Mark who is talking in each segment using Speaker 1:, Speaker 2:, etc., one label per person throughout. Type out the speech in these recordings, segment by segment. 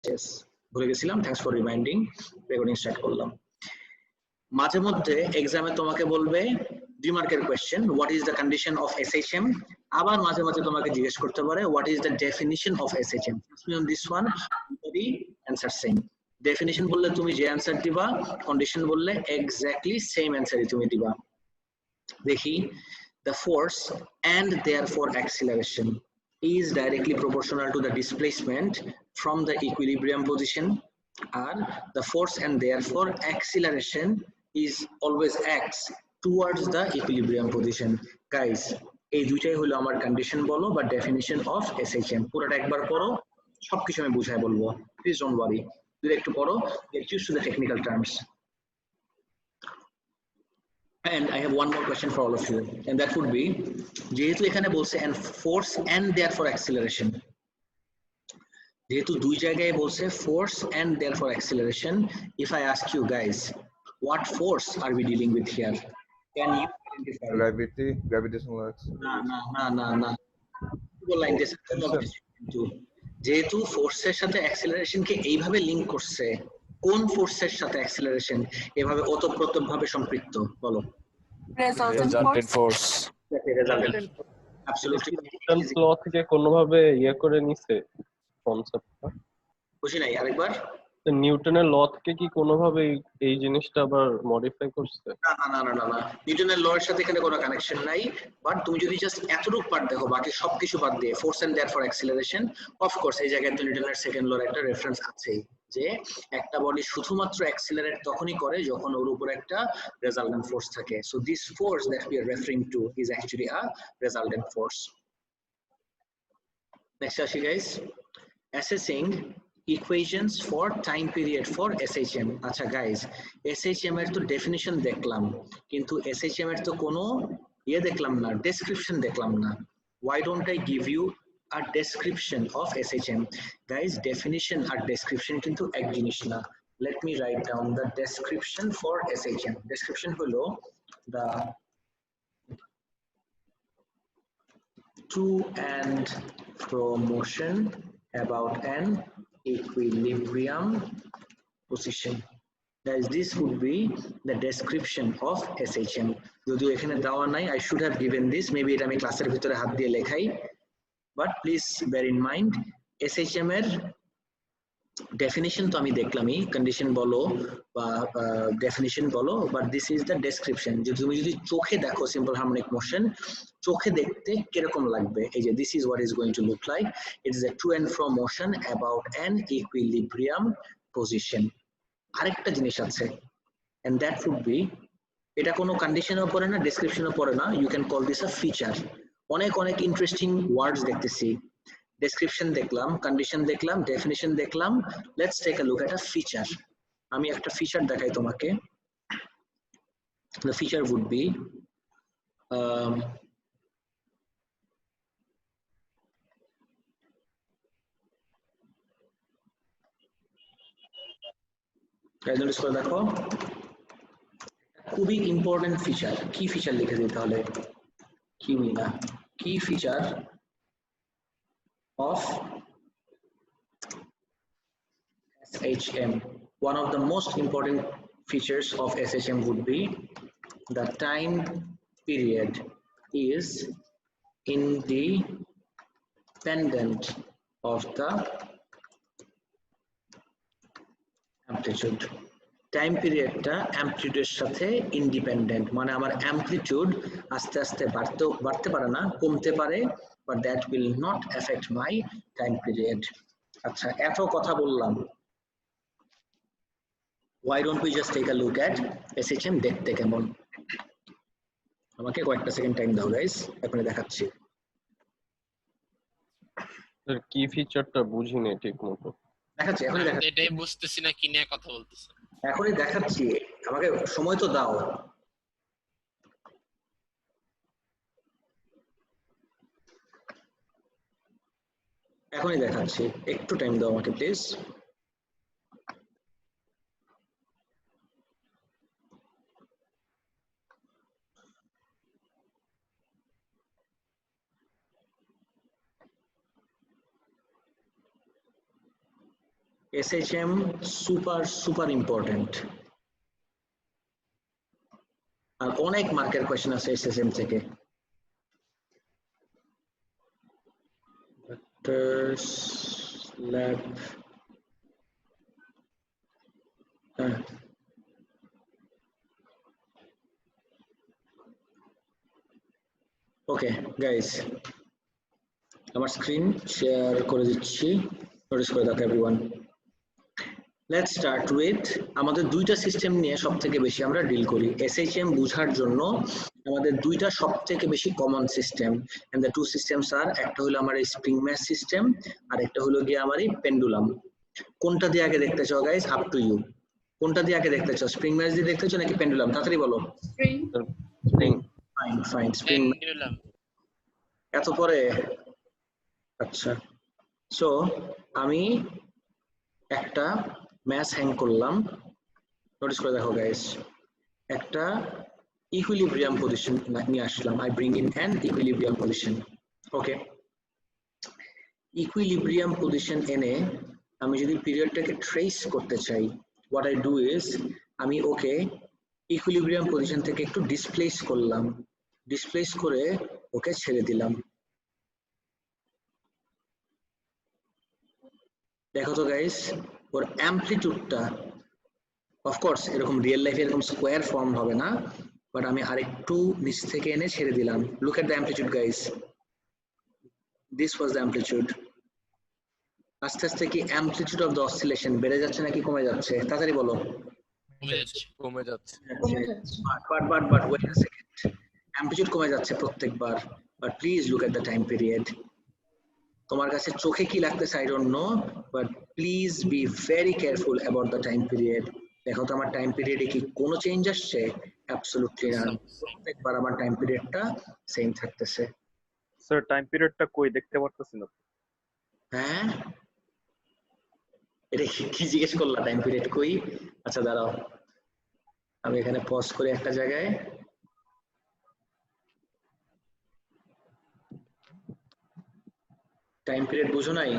Speaker 1: yes ভুলে গেছিলাম, thanks for reminding. Recording start করলাম। মাঝে মধ্যে এক্সামে তোমাকে বলবে 2 মার্কের question, what is the condition of SHM. আবার মাঝে মাঝে তোমাকে জিজ্ঞেস করতে পারে what is the definition of SHM. This one very answer same. Definition বললে তুমি যে অ্যান্সার দিবা, কন্ডিশন বললে এক্স্যাক্টলি সেম অ্যান্সারই তুমি দিবা। দেখি, the force and therefore acceleration is directly proportional to the displacement from the equilibrium position, or the force and therefore acceleration is always acts towards the equilibrium position. Guys, এই দুইটাই হলো আমার condition বলো বা definition of SHM. পুরোটা একবার পড়ো, সবকিছু আমি বুঝাই বলবো, প্লিজ ডোন্ট ওয়ারি। যদি একটু পড়ো, get used to the technical terms. And I have one more question for all of you, and that would be, যেহেতু এখানে বলছে and force and therefore acceleration, যেহেতু দুই জায়গায় বলছে force and therefore acceleration, if I ask you guys, what force are we dealing with here? Can you identify?
Speaker 2: Gravity, gravitational acceleration.
Speaker 1: না line দিয়েছে কিন্তু যেহেতু ফোর্সের সাথে অ্যাক্সিলারেশন কে এইভাবে লিংক করছে, কোন ফোর্সের সাথে অ্যাক্সিলারেশন এভাবে ওতপ্রোতভাবে সম্পৃক্ত বলো?
Speaker 3: resultant force.
Speaker 1: Absolutely.
Speaker 4: Newton law থেকে কোনোভাবে ইয়ে করে নিছে কনসেপ্টটা?
Speaker 1: বুঝি নাই, আরেকবার।
Speaker 4: নিউটনের ল থেকে কি কোনোভাবে এই জিনিসটা আবার মডিফাই করছে?
Speaker 1: না, নিউটনের ল এর সাথে এখানে কোনো কানেকশন নাই। বাট তুমি যদি জাস্ট এতটুকু পার্ট দেখো, বাকি সবকিছু বাদ দিয়ে force and therefore acceleration, of course এই জায়গায় তো নিউটনের সেকেন্ড লর একটা রেফারেন্স আছেই, যে একটা বডি শুধুমাত্র অ্যাক্সিলারেট তখনই করে যখন ওর উপর একটা রেজাল্টেন্ট ফোর্স থাকে। So this force that we are referring to is actually a resultant force. Next আসি guys, assessing equations for time period for SHM. আচ্ছা গাইস, SHM এর তো ডেফিনিশন দেখলাম, কিন্তু SHM এর তো কোনো ইয়ে দেখলাম না, ডেসক্রিপশন দেখলাম না। Why don't I give you a description of SHM? Guys, definition R description কিন্তু এক জিনিস না। Let me write down the description for SHM. Description হলো the to and fro motion about an equilibrium position. Guys, this would be the description of SHM. যদিও এখানে দেওয়া নাই, I should have given this, maybe এটা আমি ক্লাসের ভিতরে হাত দিয়ে লেখাই, but please bear in mind SHM এর ডেফিনিশন তো আমি দেখলামই, কন্ডিশন বলো বা ডেফিনিশন বলো, but this is the description. যে তুমি যদি চোখে দেখো সিম্পল হারমোনিক মোশন, চোখে দেখতে কিরকম লাগবে, এই যে this is what is going to look like, it is a to and fro motion about an equilibrium position. আরেকটা জিনিস আছে, এন্ড দ্যাট উড বি, এটা কোনো কন্ডিশনও পড়ে না, ডেসক্রিপশনও পড়ে না, you can call this a feature. অনেক ইন্টারেস্টিং ওয়ার্ডস দেখতেছি, ডেসক্রিপশন দেখলাম, কন্ডিশন দেখলাম, ডেফিনিশন দেখলাম, let's take a look at a feature. আমি একটা ফিচার দেখাই তোমাকে। The feature would be notice করে দেখো, খুবই ইম্পর্টেন্ট ফিচার। কি ফিচার লিখে দিতে হলে, কিউই না, কি feature of SHM. One of the most important features of SHM would be the time period is independent of the amplitude. Time পিরিয়ডটা অ্যামপ্লিটিউডের সাথে ইন্ডিপেন্ডেন্ট, মানে আমার অ্যামপ্লিটিউড আস্তে আস্তে বাড়তে পারে না, কমতে পারে, but that will not effect my time period. আচ্ছা, এত কথা বললাম, why don't we just take a look at SHM দেখতে কেমন? আমাকে কয়েকটা সেকেন্ড টাইম দাও গাইস, এখনই দেখাচ্ছি।
Speaker 4: কি ফিচারটা বুঝিনি ঠিক মতো।
Speaker 1: দেখাচ্ছি, এখনই দেখাচ্ছি।
Speaker 3: এটাই বুঝতেছি না কি নিয়ে কথা বলতেছ।
Speaker 1: এখনই দেখাচ্ছি, আমাকে সময় তো দাও। এখনই দেখাচ্ছি, একটু টাইম দাও আমাকে প্লিজ। SHM super important. আর অনেক মার্কের কোয়েশ্চেন আছে SHM থেকে। Lab ওকে গাইস, আমার স্ক্রিন শেয়ার করে দিচ্ছি, নোটিস করে দেখো এভরিওয়ান। লেটস স্টার্ট উইথ আমাদের দুইটা সিস্টেম নিয়ে সবথেকে বেশি আমরা ডিল করি। SHM বোঝার জন্য আমাদের দুইটা সবথেকে বেশি common system, and the two systems are, একটা হলো আমার এই স্প্রিং ম্যাথ সিস্টেম আর একটা হলো গিয়ে আমার এই পেন্ডুলাম। কোনটা দিয়ে আগে দেখতে চাও গাইস? Up to you. কোনটা দিয়ে আগে দেখতে চাও? স্প্রিং ম্যাথ দিয়ে দেখতে চাও নাকি পেন্ডুলাম? তাড়াতাড়ি বলো।
Speaker 4: স্প্রিং।
Speaker 1: Fine spring.
Speaker 3: পেন্ডুলাম।
Speaker 1: এত পরে? আচ্ছা, সো আমি একটা ম্যাথ হ্যাং করলাম, নোটিস করে দেখো গাইস। একটা ইকুইলিব্রিয়াম পজিশন নিয়ে আসলাম। I bring in an equilibrium position. Okay, equilibrium position এনে আমি যদি পিরিয়ডটাকে ট্রেস করতে চাই, হোয়াট আই ডু ইজ আমি ওকে ইকুইলিব্রিয়াম পজিশন থেকে একটু ডিসপ্লেস করলাম, ডিসপ্লেস করে ওকে ছেড়ে দিলাম। দেখো তো গাইস, ওর অ্যামপ্লিটিউডটা অফকোর্স এরকম রিয়েল লাইফে এরকম স্কোয়ার ফর্ম হবে না, বাট আমি আরেকটু নিচ থেকে এনে ছেড়ে দিলাম। Look at the amplitude guys, this was the amplitude. আস্তে আস্তে কি অ্যামপ্লিটিউড অফ দ্য অসিলেশন বেড়ে যাচ্ছে নাকি কমে যাচ্ছে? তাড়াতাড়ি বলো।
Speaker 3: কমে যাচ্ছে।
Speaker 1: But wait a second, amplitude কমে যাচ্ছে প্রত্যেকবার, but please look at the time period. তোমার কাছে চোখে কি লাগতেছে I don't know, but please be very careful about the time period. দেখো তো আমার টাইম পিরিয়ডে কি কোনো চেঞ্জ আসছে? অ্যাবসলিউটলি না, প্রত্যেকবার আমার টাইম পিরিয়ডটা সেম থাকতেছে।
Speaker 2: স্যার টাইম পিরিয়ডটা কই দেখতে পারতেছি না।
Speaker 1: হ্যাঁ, এটা কি জিজ্ঞেস করলা? টাইম পিরিয়ড কই? আচ্ছা দাঁড়াও, আমি এখানে পজ করে একটা জায়গায়। টাইম পিরিয়ড বুঝো নাই?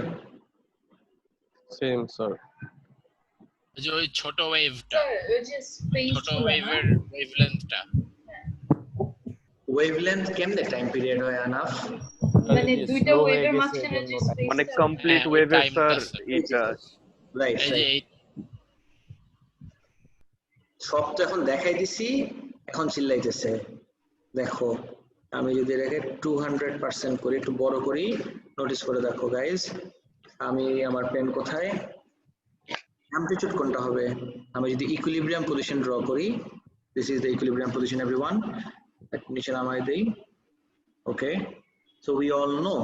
Speaker 4: Same sir.
Speaker 3: যে ওই ছোট ওয়েভটা, ছোট ওয়েভের ওয়েভলেন্থটা।
Speaker 1: ওয়েভলেন্থ কেমনে টাইম পিরিয়ড হয় আনাফ?
Speaker 5: মানে দুইটা ওয়েভের মাঝখানে যে স্পেস,
Speaker 2: মানে কমপ্লিট ওয়েভের স্যার এটা
Speaker 1: রাইট। সব তো এখন দেখাই দিছি, এখন চিল্লাইতেছে। দেখো আমি যদি এটাকে 200% করি, একটু বড় করি, নোটিস করে দেখো গাইস, আমি আমার পেন কোথায়? অ্যামপ্লিটিউড কোনটা হবে? আমি যদি ইকুইলিব্রিয়াম পজিশন ড্র করি, this is the equilibrium position everyone, নিচে নামাই দেই। ওকে, সো উই অল নো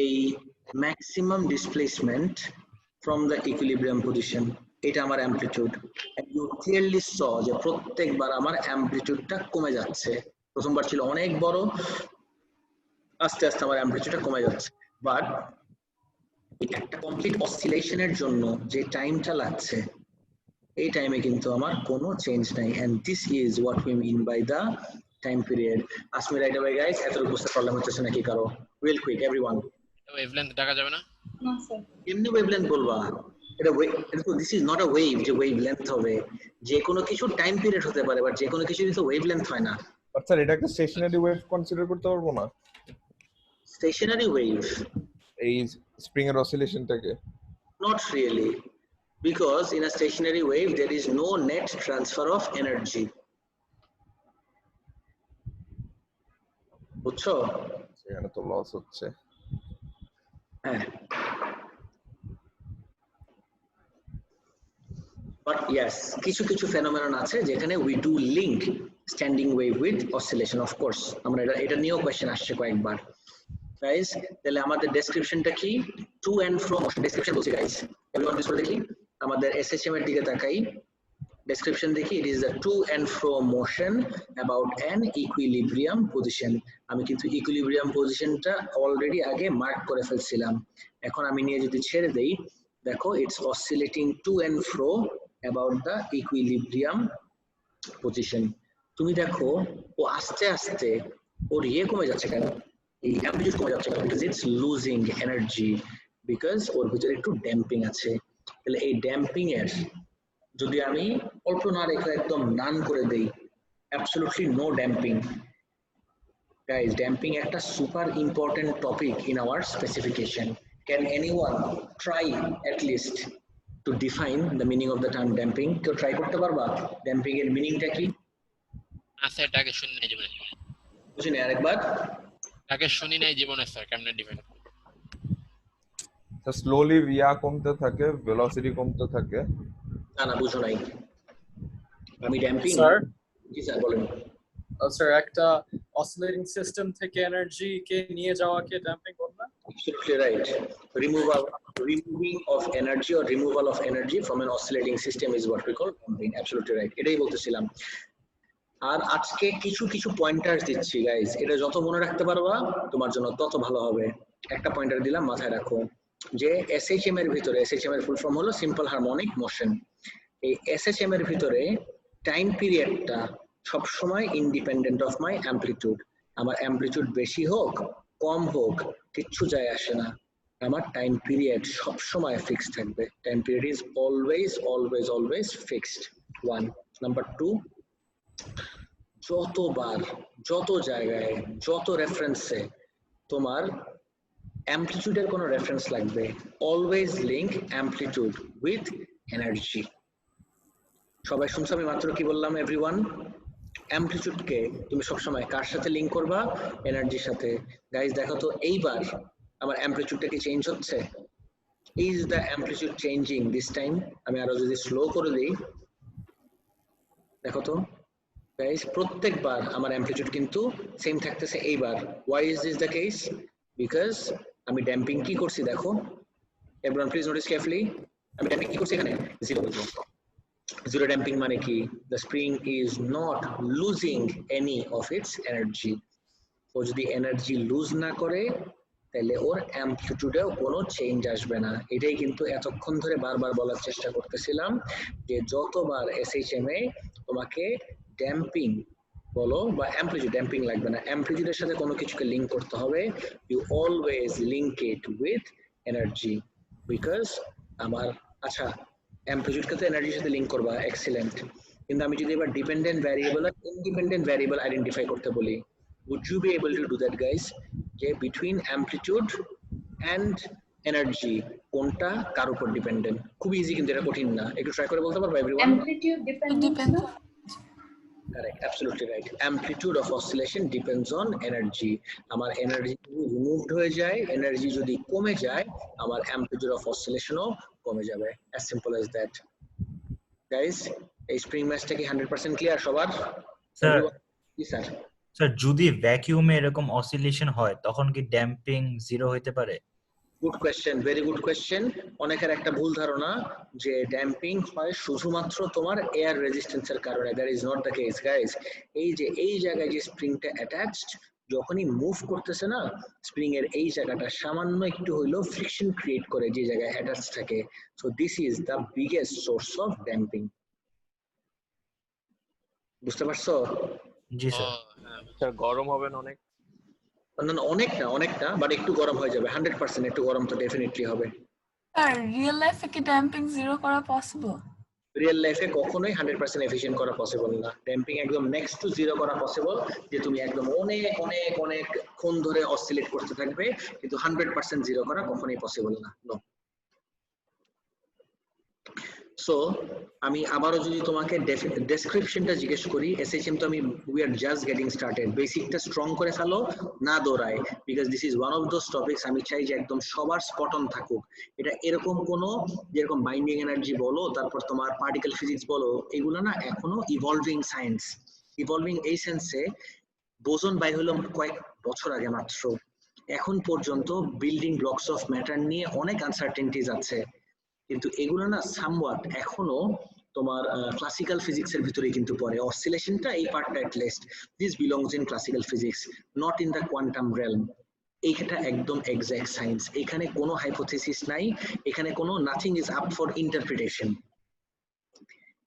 Speaker 1: এই maximum displacement from the equilibrium position, এটা আমার অ্যামপ্লিটিউড। ইউ ক্লিয়ারলি স যে প্রত্যেকবার আমার অ্যামপ্লিটিউডটা কমে যাচ্ছে। প্রথমবার ছিল অনেক বড়, আস্তে আস্তে আমার অ্যামপ্লিটিউডটা কমে যাচ্ছে। বাট একটা কমপ্লিট অসিলেশনের জন্য যে টাইমটা লাগছে, এই টাইমে কিন্তু আমার কোনো চেঞ্জ নাই, and this is what we mean by the time period. আসমি রাইট অ্যাওয়ে গাইস, এতটুকু বুঝতে প্রবলেম হচ্ছে নাকি কারো? Real quick everyone.
Speaker 3: ওয়েভলেন্থ ডাকা যাবে না?
Speaker 5: না স্যার।
Speaker 1: এমনি ওয়েভলেন্থ বলবা? এটা তো this is not a wave যে ওয়েভলেন্থ হবে। যে কোনো কিছু টাইম পিরিয়ড হতে পারে, বাট যে কোনো কিছু তো ওয়েভলেন্থ হয় না।
Speaker 2: স্যার এটা একটা স্টেশনারি ওয়েভ কনসিডার করতে পারবো না?
Speaker 1: স্টেশনারি ওয়েভ
Speaker 2: এই স্প্রিং এর অসিলেশনটাকে?
Speaker 1: not really, because in a stationary wave there is no net transfer of energy. বুঝছো?
Speaker 2: এখানে তো লস হচ্ছে।
Speaker 1: হ্যাঁ, but yes, কিছু কিছু ফেনোমেনন আছে যেখানে we do link standing wave with oscillation, of course আমরা এটা নিয়েও কোয়েশ্চেন আসছে কয়েকবার। গাইস তাহলে আমাদের ডেসক্রিপশনটা কি? To and fro motion description বলছি গাইস, এভরিওয়ান প্লিজ দেখি আমাদের SHM এর দিকে তাকাই, ডেসক্রিপশন দেখি। It is the to and fro motion about an equilibrium position. আমি কিন্তু ইকুইলিব্রিয়াম পজিশনটা অলরেডি আগে মার্ক করে ফেলছিলাম, এখন আমি নিয়ে যদি ছেড়ে দেই, দেখো it's oscillating to and fro about the equilibrium position. তুমি দেখো ও আস্তে আস্তে ওর কমে যাচ্ছে কেন? এই অ্যামপ্লিটিউড কমে যাচ্ছে কারণ ইটস লুজিং এনার্জি, বিকজ ওর ভিতরে একটু ড্যাম্পিং আছে। তাহলে এই ড্যাম্পিং এর যদি আমি অল্প না রেখে একদম নান করে দেই, absolutely no damping. Guys, damping একটা super important topic in our specification. Can anyone try at least to define the meaning of the term damping? কেউ ট্রাই করতে পারবা ড্যাম্পিং এর মিনিংটা কি?
Speaker 3: আচ্ছা, এটাকে শুনি নাই জীবনে।
Speaker 1: বুঝিনি, আরেকবার।
Speaker 3: তাকে শুনি নাই জীবনে স্যার, কেমনে ডিফাইন?
Speaker 2: স্লোলি ভিয়া কমতে থাকে, ভেলোসিটি কমতে থাকে।
Speaker 1: না না, বুঝো নাই। আমি ড্যাম্পিং,
Speaker 6: স্যার
Speaker 1: জি স্যার বলেন।
Speaker 6: স্যার একটা অসিলেটিং সিস্টেম থেকে এনার্জি কে নিয়ে যাওয়াকে ড্যাম্পিং বলে না?
Speaker 1: Absolutely right. Removing of energy or removal of energy from an oscillating system is what we call damping. Absolutely right. এটাই বলতেছিলাম। আর আজকে কিছু কিছু পয়েন্টার্স দিচ্ছি গাইস, এটা যত মনে রাখতে পারবা তোমার জন্য তত ভালো হবে। একটা পয়েন্টার দিলাম, মাথায় রাখো যে এসএইচএম এর ভিতরে, এসএইচএম এর ফুল ফর্ম হলো সিম্পল হারমোনিক মোশন। এই এসএইচএম এর ভিতরে টাইম পিরিয়ডটা সব সময় ইন্ডিপেন্ডেন্ট অফ মাই অ্যামপ্লিটিউড। আমার অ্যামপ্লিটিউড বেশি হোক কম হোক কিচ্ছু যায় আসে না, আমার টাইম পিরিয়ড সব সময় ফিক্সড থাকবে। Time period is always always always fixed. 1 number 2, যতবার যত জায়গায় যত রেফারেন্সে তোমার অ্যামপ্লিটিউডের কোনো রেফারেন্স লাগবে, always link amplitude with energy. সবাই শুনছো আমি মাত্র কি বললাম এভরিওয়ান? অ্যামপ্লিটিউডকে তুমি সবসময় কার সাথে লিংক করবা? এনার্জির সাথে। গাইস দেখো তো এইবার আমার অ্যামপ্লিটিউডটা কি চেঞ্জ হচ্ছে? Is the amplitude changing this time? আমি আরো যদি স্লো করে দিই, দেখো তো গাইস প্রত্যেকবার আমার অ্যামপ্লিটিউড কিন্তু সেম থাকতেছে এইবার। Why is this the case? Because আমি ড্যাম্পিং কি করছি দেখো এভরিওয়ান, প্লিজ নোটিস কেয়ারফুলি। আমি ড্যাম্পিং কি করছি এখানে? জিরো ড্যাম্পিং মানে কি? The spring is not losing any of its energy. ও যদি এনার্জি লুজ না করে তাহলে ওর অ্যামপ্লিটিউডেও কোনো চেঞ্জ আসবে না। এটাই কিন্তু এতক্ষণ ধরে বারবার বলার চেষ্টা করতেছিলাম যে যতবার এসএইচএম এ তোমাকে ড্যাম্পিং বলো বা অ্যামপ্লিটিউড, ড্যাম্পিং লাগবে না, অ্যামপ্লিটিউডের সাথে কোনো কিছুকে লিংক করতে হবে, you always link it with energy. Because আমার আচ্ছা অ্যামপ্লিটিউডকে তো এনার্জির সাথে লিংক করবা, এক্সিলেন্ট, কিন্তু আমি যদি এবার ডিপেন্ডেন্ট ভ্যারিয়েবল আর ইন্ডিপেন্ডেন্ট ভ্যারিয়েবল আইডেন্টিফাই করতে বলি, would you be able to do that guys? যে between amplitude and energy কোনটা কার উপর ডিপেন্ডেন্ট? খুব ইজি, কিন্তু এটা কঠিন না, একটু ট্রাই করে বলতে পারবা everyone?
Speaker 5: amplitude depends on.
Speaker 1: Correct, absolutely right. Amplitude of oscillation depends on energy. আমার এনার্জি রিমুভড হয়ে যায়, এনার্জি যদি কমে যায় আমার amplitude of oscillation ও কমে যাবে, as simple as that. Guys, এই স্প্রিং ম্যাথটা কি 100% ক্লিয়ার সবার?
Speaker 7: স্যার
Speaker 1: জি স্যার।
Speaker 7: স্যার যদি ভ্যাকুয়ামে এরকম অসিলেশন হয় তখন কি ড্যাম্পিং জিরো হতে পারে?
Speaker 1: Good question, very good question. অনেকের একটা ভুল ধারণা যে ড্যাম্পিং হয় শুধুমাত্র তোমার এয়ার রেজিস্ট্যান্সের কারণে। That is not the case guys. এই যে এই জায়গায় যে স্প্রিংটা অ্যাটাচড, যখনই মুভ করতেছে না স্প্রিং এর এই জায়গাটা সামান্য একটু হইলেও ফ্রিকশন ক্রিয়েট করে যে জায়গায় অ্যাটাচ থাকে। So this is the biggest source of damping. বুঝতে পারছো?
Speaker 7: জি স্যার।
Speaker 4: স্যার গরম হবে না অনেক?
Speaker 1: অনেক না বাট একটু গরম হয়ে যাবে, 100% একটু গরম তো ডেফিনেটলি হবে।
Speaker 8: স্যার রিয়েল লাইফে কি ড্যাম্পিং জিরো করা পসিবল?
Speaker 1: রিয়েল লাইফে কখনোই 100% এফিশিয়েন্ট করা পসিবল না। ড্যাম্পিং একদম নেক্সট টু জিরো করা পসিবল, যে তুমি একদম অনেক অনেক অনেক ক্ষণ ধরে অসিলেট করতে থাকবে, কিন্তু 100% জিরো করা কখনোই পসিবল না। নো। সো আমি আবারও যদি তোমাকে ডেসক্রিপশনটা জিজ্ঞেস করি, এসএইচএম তো আমি we are just getting started, বেসিকটা স্ট্রং করে ফেলো, না দৌড়ায়, because this is one of those topics আমি চাই যে একদম সবার স্পট অন থাকুক। এটা এরকম কোনো যেরকম বাইন্ডিং এনার্জি বলো, তারপর তোমার পার্টিকেল ফিজিক্স বলো, এগুলো না এখনো ইভলভিং সায়েন্স। ইভলভিং এই সেন্সে বোসন বাইর হলো কয়েক বছর আগে মাত্র, এখন পর্যন্ত বিল্ডিং ব্লকস অফ ম্যাটার নিয়ে অনেক আনসার্টেনিটিজ আছে, কিন্তু এগুলো না সামওয়াট এখনো তোমার ক্লাসিক্যাল ফিজিক্স এর ভিতরে কিন্তু পড়ে। অসিলেশনটা এই পার্টটা at least this belongs in classical physics, not in the quantum realm. এইটা একদম এক্সাক্ট সায়েন্স, এখানে কোনো হাইপোথিসিস নাই, এখানে কোনো nothing is up for interpretation.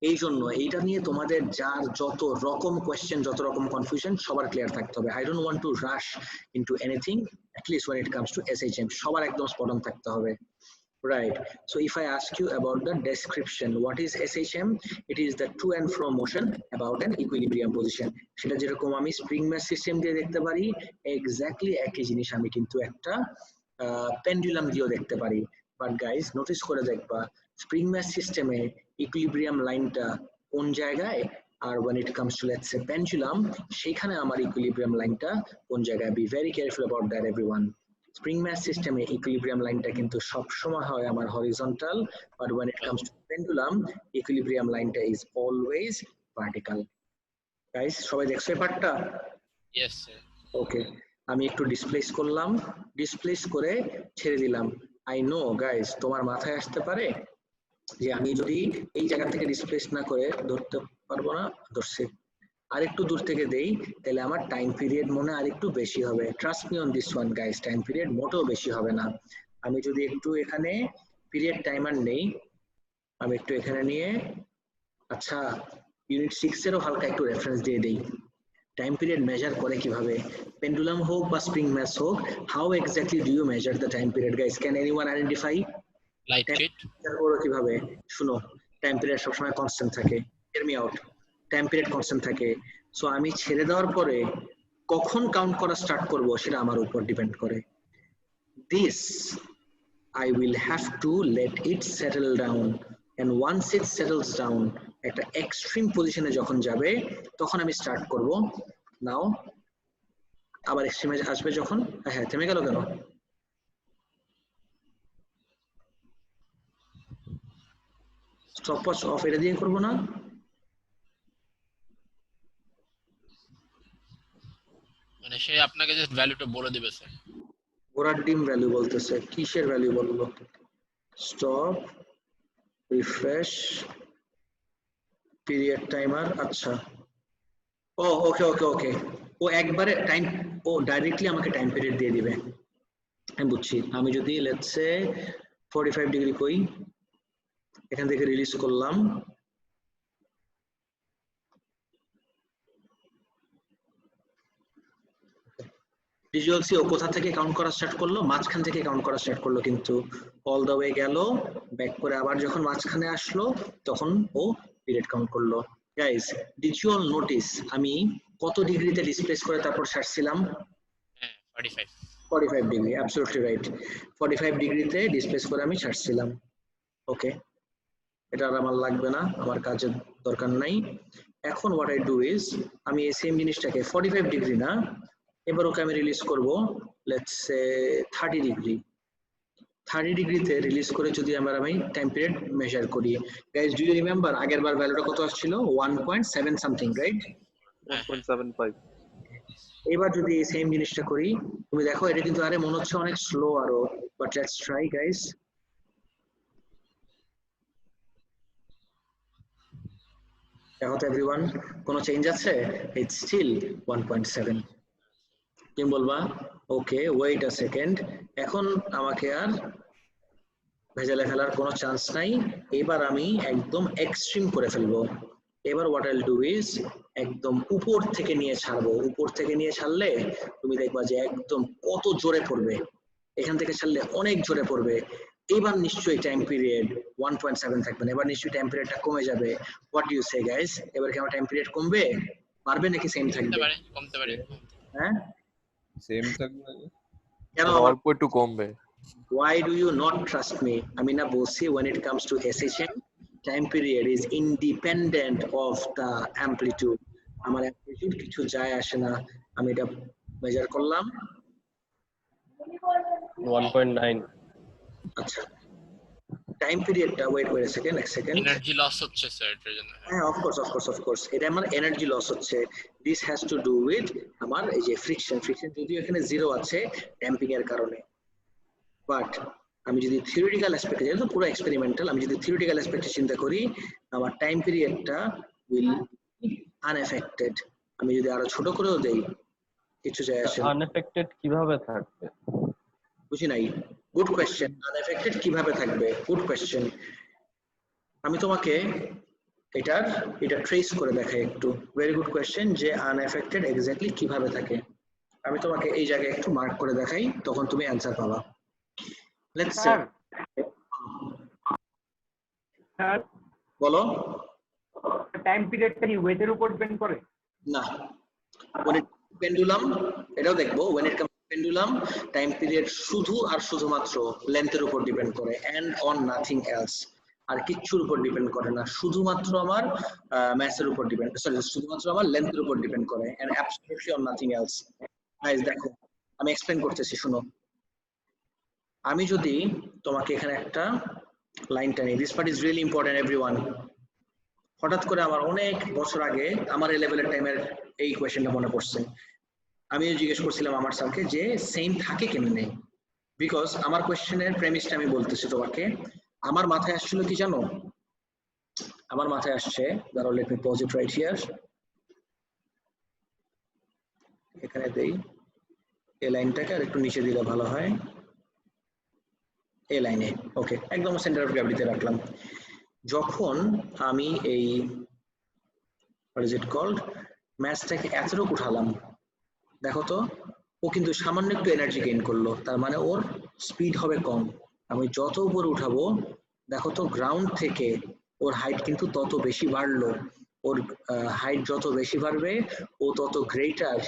Speaker 1: এই জন্য এইটা নিয়ে তোমাদের যার যত রকম কোয়েশ্চেন, যত রকম কনফিউশন, সবার ক্লিয়ার থাকতে হবে। I don't want to rush into anything, at least when it comes to SHM সবার একদম স্পট অন থাকতে হবে। Right. So if I ask you about the description, what is SHM? It is the to and fro motion about an equilibrium position. সেটা যেরকম আমি spring match system দিয়ে দেখতে পারি, এক্স্যাক্টলি একই জিনিস আমি কিন্তু একটা পেন্ডুলাম দিয়েও দেখতে পারি। বাট গাইস নোটিস করে দেখবা স্প্রিং ম্যাচ সিস্টেমে ইকুইলিব্রিয়াম লাইনটা কোন জায়গায়, আর when it comes to let's say pendulum সেখানে আমার ইকুইলিব্রিয়াম লাইনটা কোন জায়গায়। Be very careful about that everyone. Spring match সিস্টেমে ইকুইলিব্রিয়াম লাইনটা কিন্তু সব সময় হয় আমার horizontal, but when it comes to pendulum equilibrium লাইনটা is always vertical. গাইস সবাই দেখছো এই পার্টটা?
Speaker 3: Yes sir.
Speaker 1: ওকে, আমি একটু ডিসপ্লেস করলাম, ডিসপ্লেস করে ছেড়ে দিলাম। আই নো গাইস তোমার মাথায় আসতে পারে যে আমি যদি এই জায়গা থেকে ডিসপ্লেস না করে ধরতে পারবো না, ধরছি আরেকটু দূর থেকে দেই তাহলে আমার টাইম পিরিয়ড মনে আরেকটু বেশি হবে। Trust me on this one guys, time period মোটেও বেশি হবে না। আমি যদি একটু এখানে পিরিয়ড টাইমার নেই, আমি একটু এখানে নিয়ে, আচ্ছা ইউনিট 6 এরও হালকা একটু রেফারেন্স দিয়ে দেই। টাইম পিরিয়ড মেজার করে কিভাবে, পেন্ডুলাম হোক বা স্প্রিং ম্যাচ হোক, how exactly do you measure the time period guys? Can anyone identify
Speaker 3: light fit
Speaker 1: কিভাবে? শুনো, টাইম পিরিয়ড সবসময় কনস্ট্যান্ট থাকে। Hear me out, time period constant থাকে। সো আমি ছেড়ে দেওয়ার পরে কখন কাউন্ট করা স্টার্ট করব সেটা আমার উপর ডিপেন্ড করে। This I will have to let it settle down, and once it settles down একটা এক্সট্রিম পজিশনে যখন যাবে তখন আমি স্টার্ট করব। নাও আবার এক্সট্রিমে আসবে যখন, হ্যাঁ থেমে গেল কেন? স্টপওয়াচ অফ এটা দিয়ে করবো না?
Speaker 3: মানে সে আপনাকে জাস্ট ভ্যালুটা বলে দিবে স্যার।
Speaker 1: ঘোড়ার ডিম ভ্যালু বলতেছে, কিসের ভ্যালু বললো? Stop, refresh, period timer. আচ্ছা ও ওকে ওকে ওকে, ও একবারে টাইম, ও ডাইরেক্টলি আমাকে টাইম পিরিয়ড দিয়ে দিবে। আমি বুঝছি। আমি যদি লেটস সে 45 ডিগ্রি কই, এখান থেকে রিলিজ করলাম, ভিজুয়ালসি ও কোথা থেকে কাউন্ট করা স্টার্ট করলো? মাঝখান থেকে কাউন্ট করা স্টার্ট করলো, কিন্তু অল দ্য ওয়ে গেল ব্যাক করে আবার যখন মাঝখানে আসলো তখন ও পিরিয়ড কাউন্ট করলো। Guys did you all notice আমি কত ডিগ্রিতে ডিসপ্লেস করে তারপর ছাড়ছিলাম?
Speaker 3: হ্যাঁ 45
Speaker 1: 45 ডিগ্রি, অ্যাবসলিউটলি রাইট। 45 ডিগ্রিতে ডিসপ্লেস করে আমি ছাড়ছিলাম। ওকে, এটা আর আমার লাগবে না, আমার কাজের দরকার নাই। এখন হোয়াট আই ডু ইজ, আমি এই সেম জিনিসটাকে 45 ডিগ্রি না, এবার ওকে আমি রিলিজ করব লেটস সে 30 ডিগ্রি। 30 ডিগ্রিতে রিলিজ করে যদি আমি টাইম পিরিয়ড মেজার করি, গাইস ডু ইউ রিমেম্বার আগের বার ভ্যালুটা কত আসছিল? 1.7 সামথিং, রাইট?
Speaker 4: 1.75।
Speaker 1: এবার যদি এই সেম জিনিসটা করি, তুমি দেখো এটা কিন্তু আরে মনে হচ্ছে অনেক স্লো আরো, বাট লেটস ট্রাই গাইস। দেখো তো এভরিওয়ান, কোনো চেঞ্জ আছে? It's still 1.7। কি বলবা? ওকে ওয়েট আ সেকেন্ড, এখন আমাকে আর ভেজালে ফেলার কোনো চান্স নাই। এবার আমি একদম এক্সট্রিম করে ফেলবো। এবার হোয়াট আইল ডু ইজ একদম উপর থেকে নিয়ে ছাড়বো। উপর থেকে নিয়ে ছাড়লে তুমি দেখবা যে একদম কত জোরে পড়বে, এখান থেকে ছাড়লে অনেক জোরে পড়বে। এবার নিশ্চয়ই টাইম পিরিয়ড 1.7 থাকবে না, এবার নিশ্চয়ই টাইম পিরিয়ডটা কমে যাবে। What you say guys? এবার কি আমার টাইম পিরিয়ড কমবে, বাড়বে নাকি সেম থাকবে?
Speaker 3: কমতে পারে।
Speaker 2: হ্যাঁ সেম থাকবে,
Speaker 1: কেন
Speaker 9: অল্প একটু কমবে।
Speaker 1: Why do you not trust me? আমি না বলছি when it comes to SHM time period is independent of the amplitude. আমার অ্যামপ্লিটিউড কিছু যায় আসে না। আমি এটা মেজার করলাম
Speaker 4: 1.9।
Speaker 1: আচ্ছা টাইম পিরিয়ডটা ওয়েট এ সেকেন্ড, এক সেকেন্ড।
Speaker 3: এনার্জি লস হচ্ছে স্যার এর জন্য।
Speaker 1: হ্যাঁ অফ কোর্স এটা আমার এনার্জি লস হচ্ছে। This has to do with আমার এই যে ফ্রিকশন যদিও এখানে জিরো আছে ড্যাম্পিং এর কারণে, বাট আমি যদি থিওরিটিক্যাল অ্যাসপেক্টে যাই, তো পুরো এক্সপেরিমেন্টাল, আমি যদি থিওরিটিক্যাল অ্যাসপেক্টে চিন্তা করি আমার টাইম পিরিয়ডটা উইল আনএফেক্টেড। আমি যদি আরো ছোট করেও দেই কিছু যায় আসে না।
Speaker 4: আনএফেক্টেড কিভাবে থাকবে?
Speaker 1: বুঝি নাই। গুড কোয়েশ্চেন, আনএফেক্টেড কিভাবে থাকবে? Good question. আমি তোমাকে এটা ট্রেস করে দেখাই একটু। ভেরি গুড কোয়েশ্চেন, যে আনএফেক্টেড এক্স্যাক্টলি কিভাবে থাকে। আমি তোমাকে এই জায়গায় একটু মার্ক করে দেখাই, তখন তুমি অ্যান্সার পাবা। লেটস সে
Speaker 9: স্যার
Speaker 1: বলো।
Speaker 9: টাইম পিরিয়ডটা কি ওয়েটের উপর ডিপেন্ড করে?
Speaker 1: না, when it পেন্ডুলাম এটাও দেখবো, when it comes to pendulum time period শুধু আর শুধুমাত্র লেন্থের উপর ডিপেন্ড করে and on nothing else, আর কিচ্ছুর উপর ডিপেন্ড করে না, শুধুমাত্র আমার ম্যাথের উপর ডিপেন্ড, সরি শুধুমাত্র আমার লেন্থের উপর ডিপেন্ড করে and absolutely on nothing else. Guys দেখো আমি এক্সপ্লেইন করতেছি, শুনো। আমি যদি তোমাকে এখানে একটা লাইন টানি, this part is really important everyone. হঠাৎ করে আমার অনেক বছর আগে আমার এ লেভেলের টাইমের এই কোয়েশ্চেনটা মনে পড়ছে। আমি জিজ্ঞেস করছিলাম আমার স্যারকে যে সেম থাকে কেমনে, বিকজ আমার কোয়েশ্চেনের প্রেমিসটা আমি বলতেছি তোমাকে। আমার মাথায় আসছিল কি জানো, আমার মাথায় আসছে, দাঁড়াও let me pause it right here, এখানে দেই, এই লাইনটাকে আর একটু নিচে দিলে ভালো হয়, এই লাইনে, ওকে, একদম সেন্টার অফ গ্র্যাভিটিতে রাখলাম। যখন আমি এই what is it called ম্যাচটাকে এতটুকু উঠালাম, দেখো তো ও কিন্তু সামান্য একটু এনার্জি গেইন করলো, তার মানে ওর স্পিড হবে কম। আমি যত উপরে উঠাবো দেখো তো গ্রাউন্ড থেকে ওর হাইট কিন্তু তত বেশি বাড়লো, ওর হাইট যত বেশি বাড়বে ও তত গ্রেটার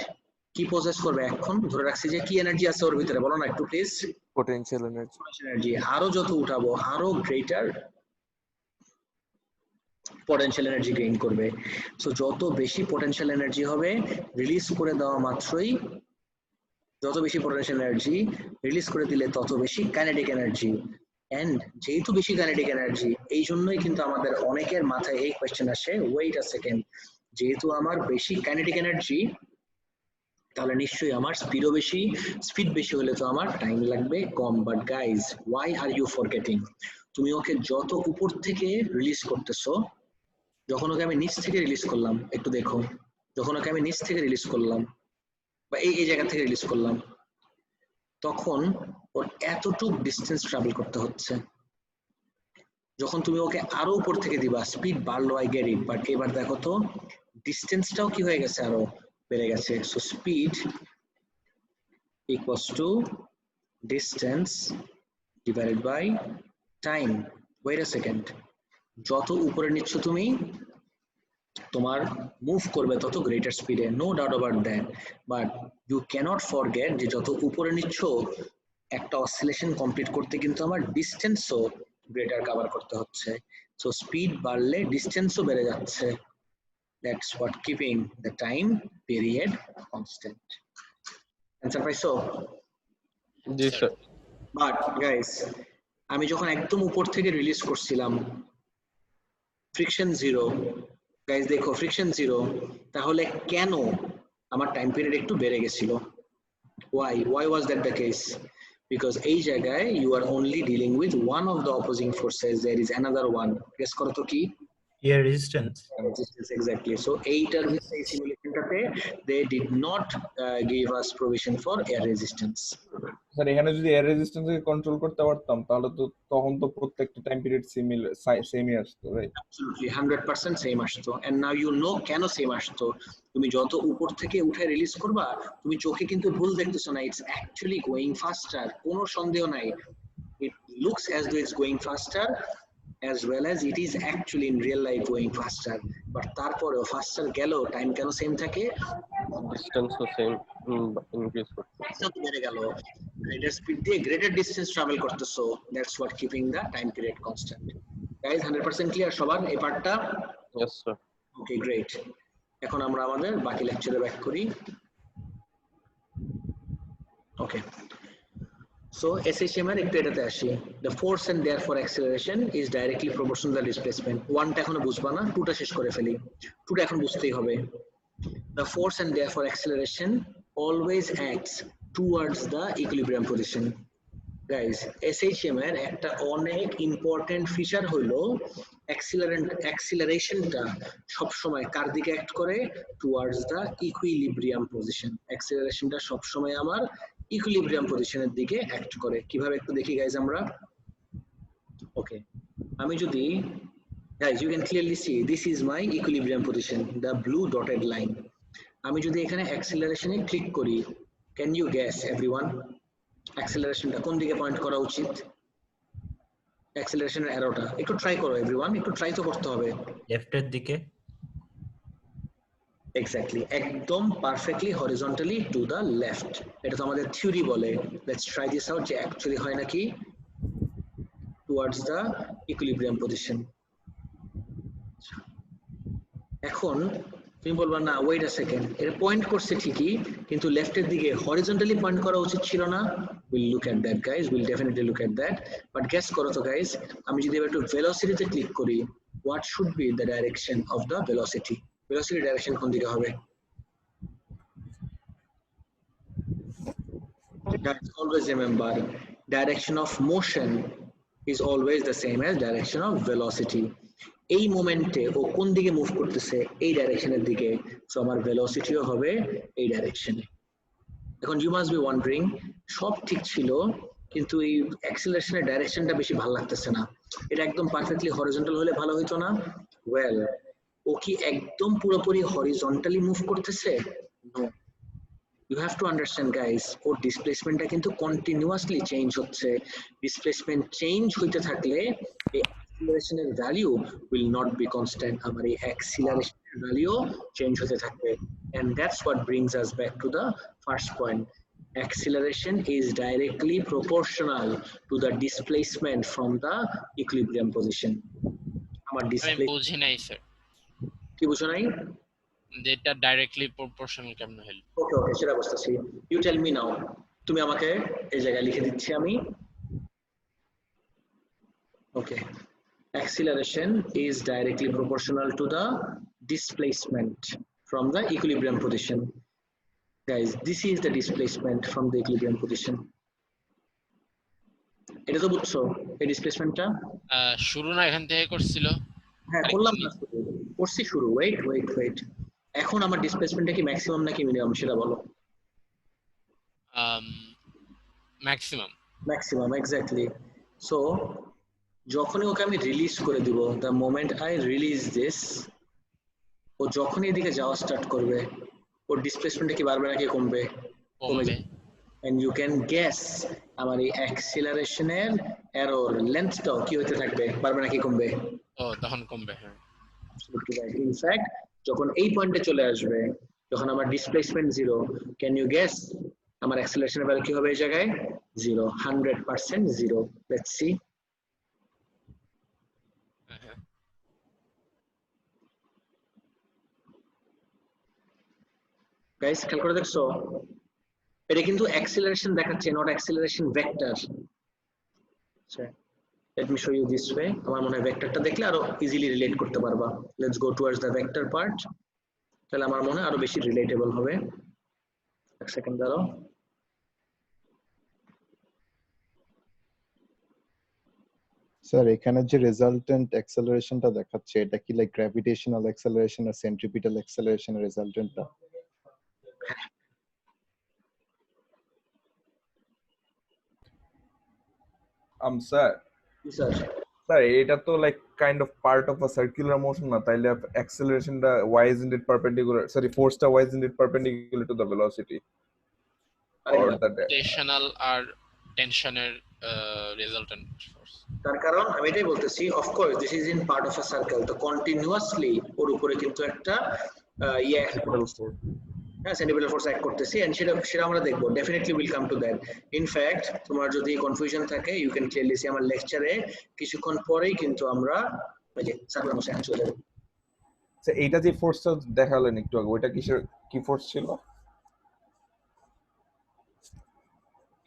Speaker 1: কি পজেস করবে, এখন ধরে রাখছি যে কি এনার্জি আছে ওর ভিতরে, বলো না একটু প্লিজ।
Speaker 2: Potential
Speaker 1: energy. আরো যত উঠাবো আরো গ্রেটার পটেনশিয়াল এনার্জি গেইন করবে। সো যত বেশি পটেনশিয়াল এনার্জি হবে রিলিজ করে দেওয়া মাত্রই, যত বেশি পটেনশিয়াল এনার্জি রিলিজ করে দিলে তত বেশি কাইনেটিক এনার্জি, এন্ড যেহেতু বেশি কাইনেটিক এনার্জি এই জন্যই কিন্তু আমাদের অনেকের মাথায় এই কোয়েশ্চেন আসে, ওয়েট আ সেকেন্ড, যেহেতু আমার বেশি কাইনেটিক এনার্জি তাহলে নিশ্চয়ই আমার স্পিডও বেশি, স্পিড বেশি হলে তো আমার টাইম লাগবে কম। But guys why are you forgetting, তুমি ওকে যত উপর থেকে রিলিজ করতেছো, যখন ওকে আমি নিচ থেকে রিলিজ করলাম, একটু দেখো, যখন ওকে আমি নিচ থেকে রিলিজ করলাম বা এই জায়গা থেকে রিলিজ করলাম, তখন ওর এতটুক ডিস্টেন্স ট্রাভেল করতে হচ্ছে। যখন তুমি ওকে আরো উপর থেকে দিবা, স্পিড বাড়লো, আই গেট ইট, বাট এবার দেখো তো ডিস্টেন্সটাও কি হয়ে গেছে, আরো বেড়ে গেছে। So speed equals to distance divided by time. Wait a second, যত উপরে নিচ্ছ তুমি তোমার মুভ করবে তত গ্রেটার স্পিডে, no doubt about that, but you can't forget যে যত উপরে নিচ্ছ একটা অসিলেশন কমপ্লিট করতে কিন্তু আমার ডিস্টেন্সও গ্রেটার কভার করতে হচ্ছে। সো স্পিড বাড়লে ডিস্টেন্সও বেড়ে যাচ্ছে, that's what keeping the time period constant. Answer পাইছো?
Speaker 4: জি স্যার।
Speaker 1: বাট গাইস আমি যখন একদম উপর থেকে রিলিজ করছিলাম, ফ্রিকশন জিরো, গাইস দেখো ফ্রিকশন জিরো, তাহলে কেন আমার টাইম পিরিয়ড একটু বেড়ে গেছিল? why was that the case? Because এই জায়গায় you are only dealing with one of the opposing forces, there is another one, guess করো তো কি?
Speaker 7: Air resistance.
Speaker 1: Resistance, exactly. So এইটার ভিতরে এই সিমুলেশনটাতে they did not give us provision for air resistance.
Speaker 2: Sir এখানে যদি এয়ার রেজিস্ট্যান্সকে কন্ট্রোল করতে পারতাম তাহলে তো তখন তো প্রত্যেকটা টাইম পিরিয়ড সেমই আসতো, রাইট?
Speaker 1: Absolutely 100% সেম আসতো। and now you know কেন সেম আসতো। তুমি যত উপর থেকে উঠে রিলিজ করবা তুমি চোখে কিন্তু ভুল দেখতেছো না, ইটস অ্যাকচুয়ালি গোয়িং ফাস্টার, কোনো সন্দেহ নাই। it looks as though it's going faster as well as it is actually in real life going faster, but তারপরেও ফাস্টার গেলেও টাইম কেন সেম থাকে?
Speaker 4: ডিসটেন্সও সেম ইনক্রিজ করতে,
Speaker 1: ডিসটেন্স বেড়ে গেল, গ্রেটার স্পিড দিয়ে গ্রেটার ডিসটেন্স ট্রাভেল করতেছো, that's what keeping the time period constant. Guys 100% clear সবার এই পার্টটা?
Speaker 4: Yes sir.
Speaker 1: Okay great. এখন আমরা আমাদের বাকি লেকচারে ব্যাক করি। ওকে, সো SHM এর একটু এটাতে আসি। The force and therefore acceleration is directly proportional to the displacement. ওয়ানটা এখনো বুঝবা না, টুটা শেষ করে ফেলি। টুটা এখন বুঝতেই হবে। The force and therefore acceleration always acts towards the equilibrium position. Guys, SHM এর একটা অনেক ইম্পর্টেন্ট ফিচার হলো অ্যাক্সিলারেশনটা সবসময় কার দিকে অ্যাক্ট করে? Towards the equilibrium position. অ্যাক্সিলারেশনটা সবসময় আমার ইকুইলিব্রিয়াম পজিশনের দিকে অ্যাক্ট করে। কিভাবে একটু দেখি গাইজ আমরা। ওকে, আমি যদি guys you can clearly see this is my equilibrium position, the blue dotted line. আমি যদি এখানে অ্যাক্সিলারেশনে ক্লিক করি, can you guess everyone অ্যাক্সিলারেশনটা কোন দিকে পয়েন্ট করা উচিত? অ্যাক্সিলারেশনের অ্যারোটা একটু ট্রাই করো এভরিওয়ান, একটু ট্রাই তো করতে হবে।
Speaker 7: লেফটের দিকে
Speaker 1: এক্স্যাক্টলি, একদম perfectly horizontally to the left. এটা তো আমাদের থিওরি বলে। লেটস ট্রাই দিস আউট যে অ্যাকচুয়ালি হয় নাকি টুয়ার্ডস দ্য ইকুইলিব্রিয়াম পজিশন। এখন তুমি বলবা না ওয়েট আ সেকেন্ড, এটা পয়েন্ট করছে ঠিকই কিন্তু লেফটের দিকে হরিজন্টালি পয়েন্ট করা উচিত ছিল না। Will look at that guys, will definitely look at that. But guess করো তো গাইজ, আমি যদি এবার একটু ভেলোসিটিতে ক্লিক করি, what should be the direction of the velocity? Velocity direction কোন দিকে হবে? Guys, always remember, direction of motion is always the same as direction of velocity. এই মোমেন্টে ও কোন দিকে মুভ করতেছে? এই ডাইরেকশনের দিকে। সো আমার ভেলোসিটিও হবে এই ডাইরেকশনে। এখন ইউ মাস্ট বি ওয়ান্ডারিং, সব ঠিক ছিল কিন্তু এই অ্যাক্সিলারেশনের ডাইরেকশনটা বেশি ভালো লাগতেছে না। এটা একদম পারফেক্টলি হরিজন্টাল হলে ভালো হতো না? ওয়েল, ও কি একদম পুরোপুরি হরিজন্টালি মুভ করতেছে? No. You have to understand guys, ওর ডিসপ্লেসমেন্টটা কিন্তু কন্টিনিউয়াসলি চেঞ্জ হচ্ছে। ডিসপ্লেসমেন্ট চেঞ্জ হইতে থাকলে এই অ্যাক্সিলারেশনের value will not be constant, আমার এই অ্যাক্সিলারেশনের ভ্যালু চেঞ্জ হতে থাকবে। And that's what brings us back to the first point. Acceleration is directly proportional to the displacement from the equilibrium position. আমার
Speaker 3: আমি
Speaker 1: ডিসপ্লেসমেন্ট
Speaker 3: বুঝি নাই স্যার,
Speaker 1: কি বুঝো নাই?
Speaker 3: যেটা ডাইরেক্টলি প্রপোর্শনাল কেমনে হলো?
Speaker 1: ওকে ওকে, সেটা বুঝতেছি। ইউ টেল মি নাও, তুমি আমাকে এই জায়গায় লিখে দিচ্ছি আমি। ওকে, acceleration is directly proportional to the displacement from the equilibrium position. Guys, this is the displacement from the equilibrium position. এটা তো বুঝছো এই ডিসপ্লেসমেন্টটা?
Speaker 3: শুরু না এখান থেকে করছিল?
Speaker 1: হ্যাঁ করলাম না, করছি শুরু। ওয়েট ওয়েট ওয়েট, এখন আমার ডিসপ্লেসমেন্টটা কি ম্যাক্সিমাম নাকি মিনিমাম সেটা বলো।
Speaker 3: ম্যাক্সিমাম।
Speaker 1: Maximum, exactly. সো যখনই ওকে আমি রিলিজ করে দিব, the moment I release this, ও যখনই এদিকে যাওয়া স্টার্ট করবে ওর ডিসপ্লেসমেন্টটা কি বাড়বে নাকি কমবে?
Speaker 3: কমবে।
Speaker 1: এন্ড ইউ ক্যান গেস আমার এই অ্যাক্সিলারেশনের এরর লেন্থটাও কি হতে থাকবে, বাড়বে নাকি কমবে?
Speaker 3: ও তখন কমবে, হ্যাঁ।
Speaker 1: ইনফ্যাক্ট যখন এই পয়েন্টে চলে আসবে, যখন আমার displacement zero, can you guess আমার অ্যাক্সিলারেশনের ভ্যালু কি হবে এই জায়গায়? Zero, 100% zero. Let's see. Guys খেয়াল করে দেখছো, এটা কিন্তু অ্যাক্সিলারেশন দেখাচ্ছে, not acceleration vector. Let me show you this way. আমার মনে হয় ভেক্টরটা দেখলে আরো ইজিলি রিলেট করতে পারবা। Let's go towards the vector part. তাহলে আমার মনে হয় আরো বেশি রিলেটেবল হবে। এক সেকেন্ড দাঁড়াও।
Speaker 10: স্যার এখানে যে রেজাল্টেন্ট অ্যাক্সেলারেশনটা দেখাচ্ছে এটা কি লাইক গ্র্যাভিটেশনাল অ্যাক্সেলারেশন আর সেন্ট্রিপিটাল অ্যাক্সেলারেশনের রেজাল্টেন্টটা?
Speaker 2: স্যার
Speaker 1: স্যার
Speaker 2: স্যার এটা তো like kind of part of a circular motion না, তাইলে অ্যাক্সেলারেশনটা y is indeed perpendicular, sorry force টা y is indeed perpendicular to the velocity or the
Speaker 3: rotational আর টেনশনের resultant force.
Speaker 1: তার কারণ আমি এটাই বলতেছি, of course this is in part of a circle, তো কন্টিনিউয়াসলি ওর উপরে কিন্তু একটা সেন্টিপিটাল ফোর্স অ্যাক্ট করতেছি, এন্ড সেটা আমরা দেখবো। Definitely will come to that. In fact তোমার যদি কনফিউশন থাকে ইউ ক্যান ক্লিয়ারলি সি আমার লেকচারে কিছুক্ষণ পরেই কিন্তু আমরা ওই যে সার্কুলার মোশন চলে যাব।
Speaker 2: আচ্ছা এইটা যে ফোর্সটা দেখালেন একটু আগে, ওইটা কি ফোর্স ছিল?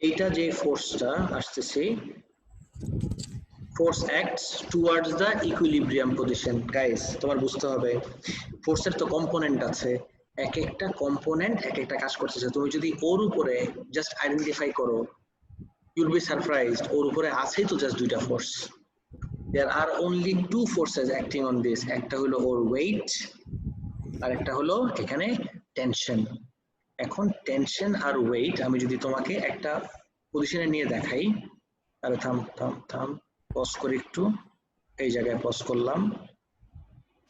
Speaker 1: এইটা যে ফোর্সটা আসতেছে, force acts towards the equilibrium position. Guys তোমার বুঝতে হবে ফোর্সের তো কম্পোনেন্ট আছে, এক একটা কম্পোনেন্ট এক একটা কাজ করতেছে। তুমি যদি ওর উপরে জাস্ট আইডেন্টিফাই করো, ইউল বি সারপ্রাইজড ওর উপরে আছেই তো জাস্ট দুইটা force. There are only two forces acting on this, একটা হলো ওর ওয়েট আর একটা হলো এখানে টেনশন। এখন টেনশন আর ওয়েট আমি যদি তোমাকে একটা পজিশনে নিয়ে দেখাই, তাহলে থাম থাম থাম পজ করি একটু, এই জায়গায় পজ করলাম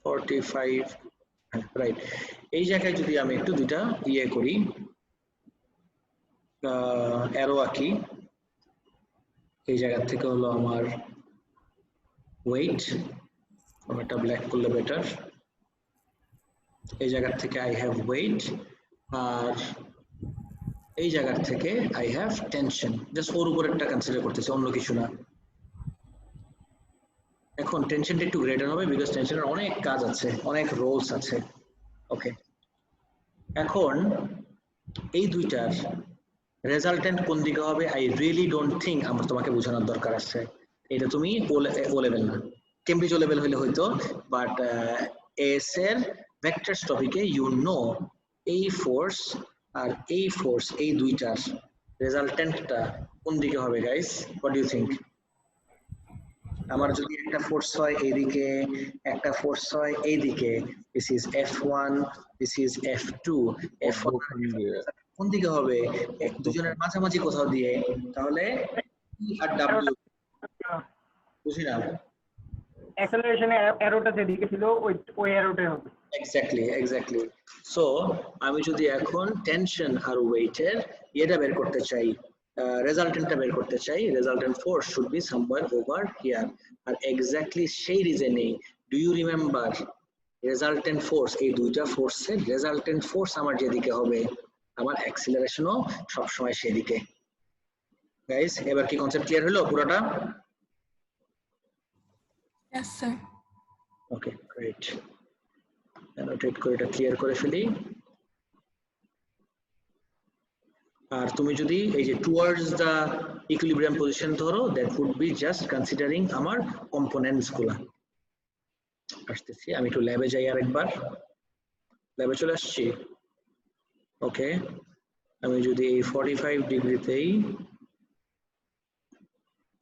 Speaker 1: 45, রাইট। এই জায়গায় যদি আমি একটু দুইটা ইয়ে করি, অ্যারো আঁকি, এই জায়গা থেকে হলো আমার ওয়েট, এটা ব্ল্যাক করলে বেটার। এই জায়গা থেকে আই হ্যাভ ওয়েট, আর এই জায়গা থেকে আই হ্যাভ টেনশন। জাস্ট ওর উপরেরটা কনসিডার করতেছি, অন্য কিছু না। এখন টেনশনটা একটু গ্রেটার হবে বিকজ টেনশনের অনেক কাজ আছে, অনেক রোলস আছে। ওকে, এখন এই দুইটার রেজাল্টেন্ট কোন দিকে হবে আই রিয়েলি ডোন্ট থিঙ্ক আমার তোমাকে বোঝানোর দরকার আছে। এটা তুমি ও লেভেল না, কেমব্রিজ ও লেভেল হইলে হয়তো, বাট এস এর ভেক্টরস টপিকে ইউ নো এই ফোর্স আর এই ফোর্স, এই দুইটার রেজাল্টেন্টটা কোন দিকে হবে guys? What do you think? আমার যদি একটা ফোর্স হয় এইদিকে, একটা ফোর্স হয় এইদিকে, this is F1, this is F2, F1 কোন দিকে হবে? দুজনের মাঝামাঝি কোথাও দিয়ে, তাহলে E আর W বুঝি না।
Speaker 9: অ্যাক্সেলারেশনে অ্যারোটা যেদিকে ছিল ওই অ্যারোটাই হবে।
Speaker 1: এক্স্যাক্টলি। সো আমি যদি এখন টেনশন আর ওয়েটের এটা বের করতে চাই, রেজাল্টেন্টটা বের করতে চাই, resultant force should be somewhere over here. আর এক্স্যাক্টলি সেই রিজনেই do you remember resultant force, এই দুইটা ফোর্সের রেজাল্টেন্ট ফোর্স আমার যেদিকে হবে, আমার অ্যাক্সিলারেশনও সবসময় সেদিকে। গাইস এবার কি কনসেপ্ট ক্লিয়ার হলো পুরোটা?
Speaker 8: Yes, sir.
Speaker 1: ওকে, গ্রেট। অ্যানোটেট করে এটা ক্লিয়ার করে ফেলি। আর তুমি যদি এই যে টুয়ার্ডস দা ইকুইলিব্রিয়াম পজিশন ধরো, that would be just considering আমার কম্পোনেন্টস গুলা। আসতেছি, আমি একটু ল্যাবে যাই আরেকবার। ল্যাবে চলে আসছি। ওকে, আমি যদি এই 45 ডিগ্রিতেই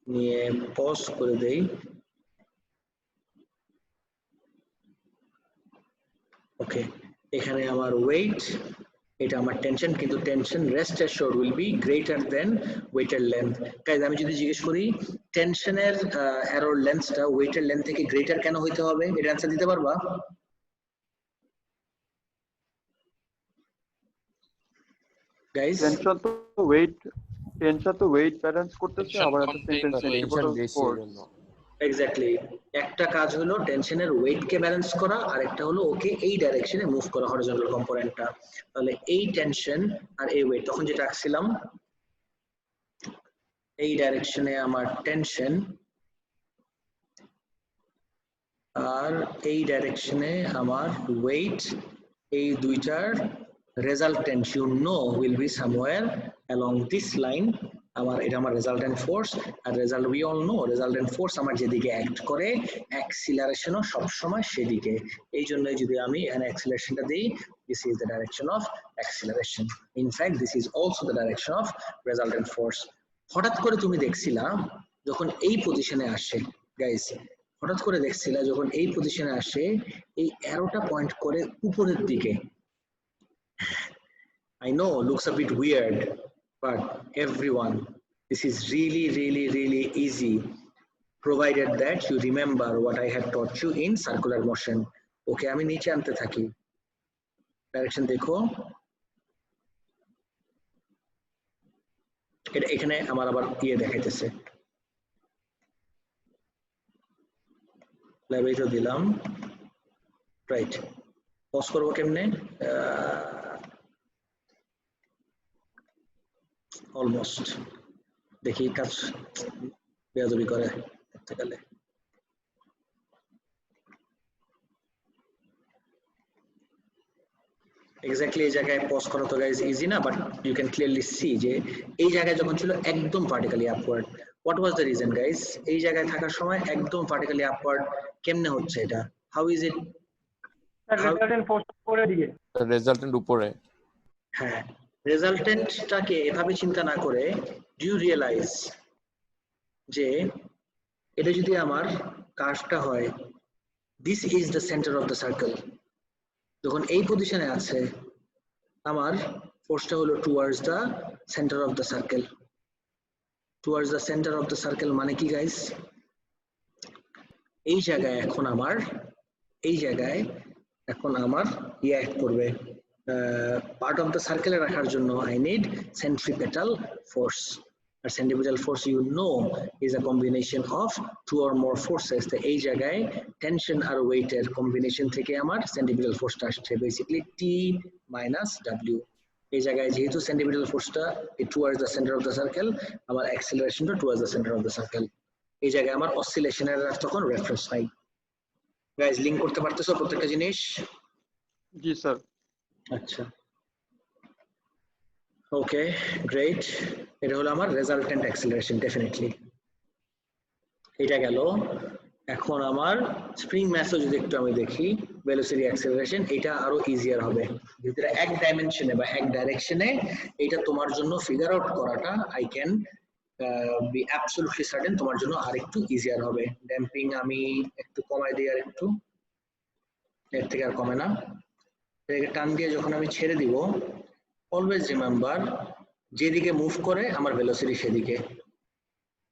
Speaker 1: নিয়ে পজ করে দেই, ওকে, এখানে আমার ওয়েট, এটা আমার টেনশন, কিন্তু tension rest assured will be greater than ওয়েটের লেন্থ। গাইস আমি যদি জিজ্ঞেস করি টেনশনের অ্যারোর লেন্থটা ওয়েটের লেন্থ থেকে গ্রেটার কেন হইতে হবে, এর অ্যানসার দিতে পারবা? গাইস
Speaker 11: টেনশন তো ওয়েট ব্যালেন্স করতেছে, আবার একটা টেনশন
Speaker 1: এক্স্যাক্টলি। একটা কাজ হলো টেনশনের ওয়েট কে ব্যালেন্স করা, আর একটা হলো ওকে এই ডাইরেকশনে মুভ করা, হরিজন্টাল কম্পোনেন্টটা। তাহলে এই টেনশন আর এই ওয়েট, তখন যেটা আঁকছিলাম এই ডাইরেকশনে আমার টেনশন, আর এই ডাইরেকশনে আমার ওয়েট, এই দুইটার resultant you know will be somewhere along this line. আমার এটা আমার resultant force, R result we all know resultant force আমার যেদিকে অ্যাক্ট করে অ্যাক্সিলারেশনও সবসময় সেদিকে। এই জন্য যদি আমি এখানে অ্যাক্সিলারেশনটা দিই, this is the direction of acceleration. In fact this is also the direction of resultant force. হঠাৎ করে তুমি দেখছিলা যখন এই পজিশনে আসে, গাইস হঠাৎ করে দেখছিলা যখন এই পজিশনে আসে, এই অ্যারোটা পয়েন্ট করে উপরের দিকে। I know looks a bit weird, but everyone, this is really easy, provided that you remember what I had taught you in circular motion. Okay, আমি নিচে আনতে থাকি, ডাইরেকশন দেখো, এটা এখানে আমার আবার ইয়ে দেখাইতেছে, ল্যাবে তো দিলাম, রাইট। পজ করবো কেমনে? অলমোস্ট দেখি কাজ বেয়াদবি করে করতে গেলে। এক্স্যাক্টলি এই জায়গায় পজ করা তো গাইজ ইজি না, but you can clearly see যে এই জায়গায় যখন ছিল একদম vertically upward, what was the reason guys? এই জায়গায় থাকার সময় একদম ভার্টিক্যালি আপওয়ার্ড কেমনে হচ্ছে এটা? How is it?
Speaker 9: Resultant force উপরে দিকে,
Speaker 2: রেজাল্টেন্ট উপরে।
Speaker 1: হ্যাঁ, রেজাল্টেন্টটাকে এভাবে চিন্তা না করে ডু ইউ রিয়েলাইজ যে এটা যদি আমার কার্ভটা হয়, this is the centre of the circle, যখন এই পজিশনে আছে আমার ফোর্সটা হলো towards the centre of the circle. Towards the centre of the circle মানে কি গাইস? এই জায়গায় এখন আমার ইয়ে অ্যাক্ট করবে, পার্ট অফ দ্য সার্কেলে রাখার জন্য আই নিড সেন্ট্রিপেটাল ফোর্স। আর centripetal force you know is a combination of two or more forces. তো এই জায়গায় টেনশন আর ওয়েটের কম্বিনেশন থেকে আমার সেন্ট্রিপিটাল ফোর্সটা আসছে, বেসিক্যালি টি মাইনাস ডাব্লিউ। এই জায়গায় যেহেতু সেন্ট্রিপিটাল ফোর্সটা towards the centre of the circle, আমার অ্যাক্সিলারেশনটা towards the centre of the circle. এই জায়গায় আমার অসিলেশনের তখন রেফারেন্স নাই। গাইস লিংক করতে পারতেছো প্রত্যেকটা জিনিস?
Speaker 11: জি স্যার।
Speaker 1: আচ্ছা, ওকে গ্রেট। এটা হলো আমার রেজাল্টেন্ট অ্যাক্সিলারেশন ডেফিনেটলি। এটা গেল। এখন আমার স্প্রিং ম্যাসও যদি একটু আমি দেখি, ভেলোসিটি অ্যাক্সিলারেশন, এটা আরো ইজিয়ার হবে যেহেতু এটা এক ডাইমেনশনে বা এক ডাইরেকশনে। এটা তোমার জন্য ফিগার আউট করাটা I can be absolutely certain তোমার জন্য আরেকটু ইজিয়ার হবে। ড্যাম্পিং আমি একটু কমাই দিই, আর একটু, এর থেকে আর কমে না। এটাকে টান দিয়ে যখন আমি ছেড়ে দিব, অলওয়েজ রিমেম্বার যেদিকে মুভ করে আমার ভেলোসিটি সেদিকে,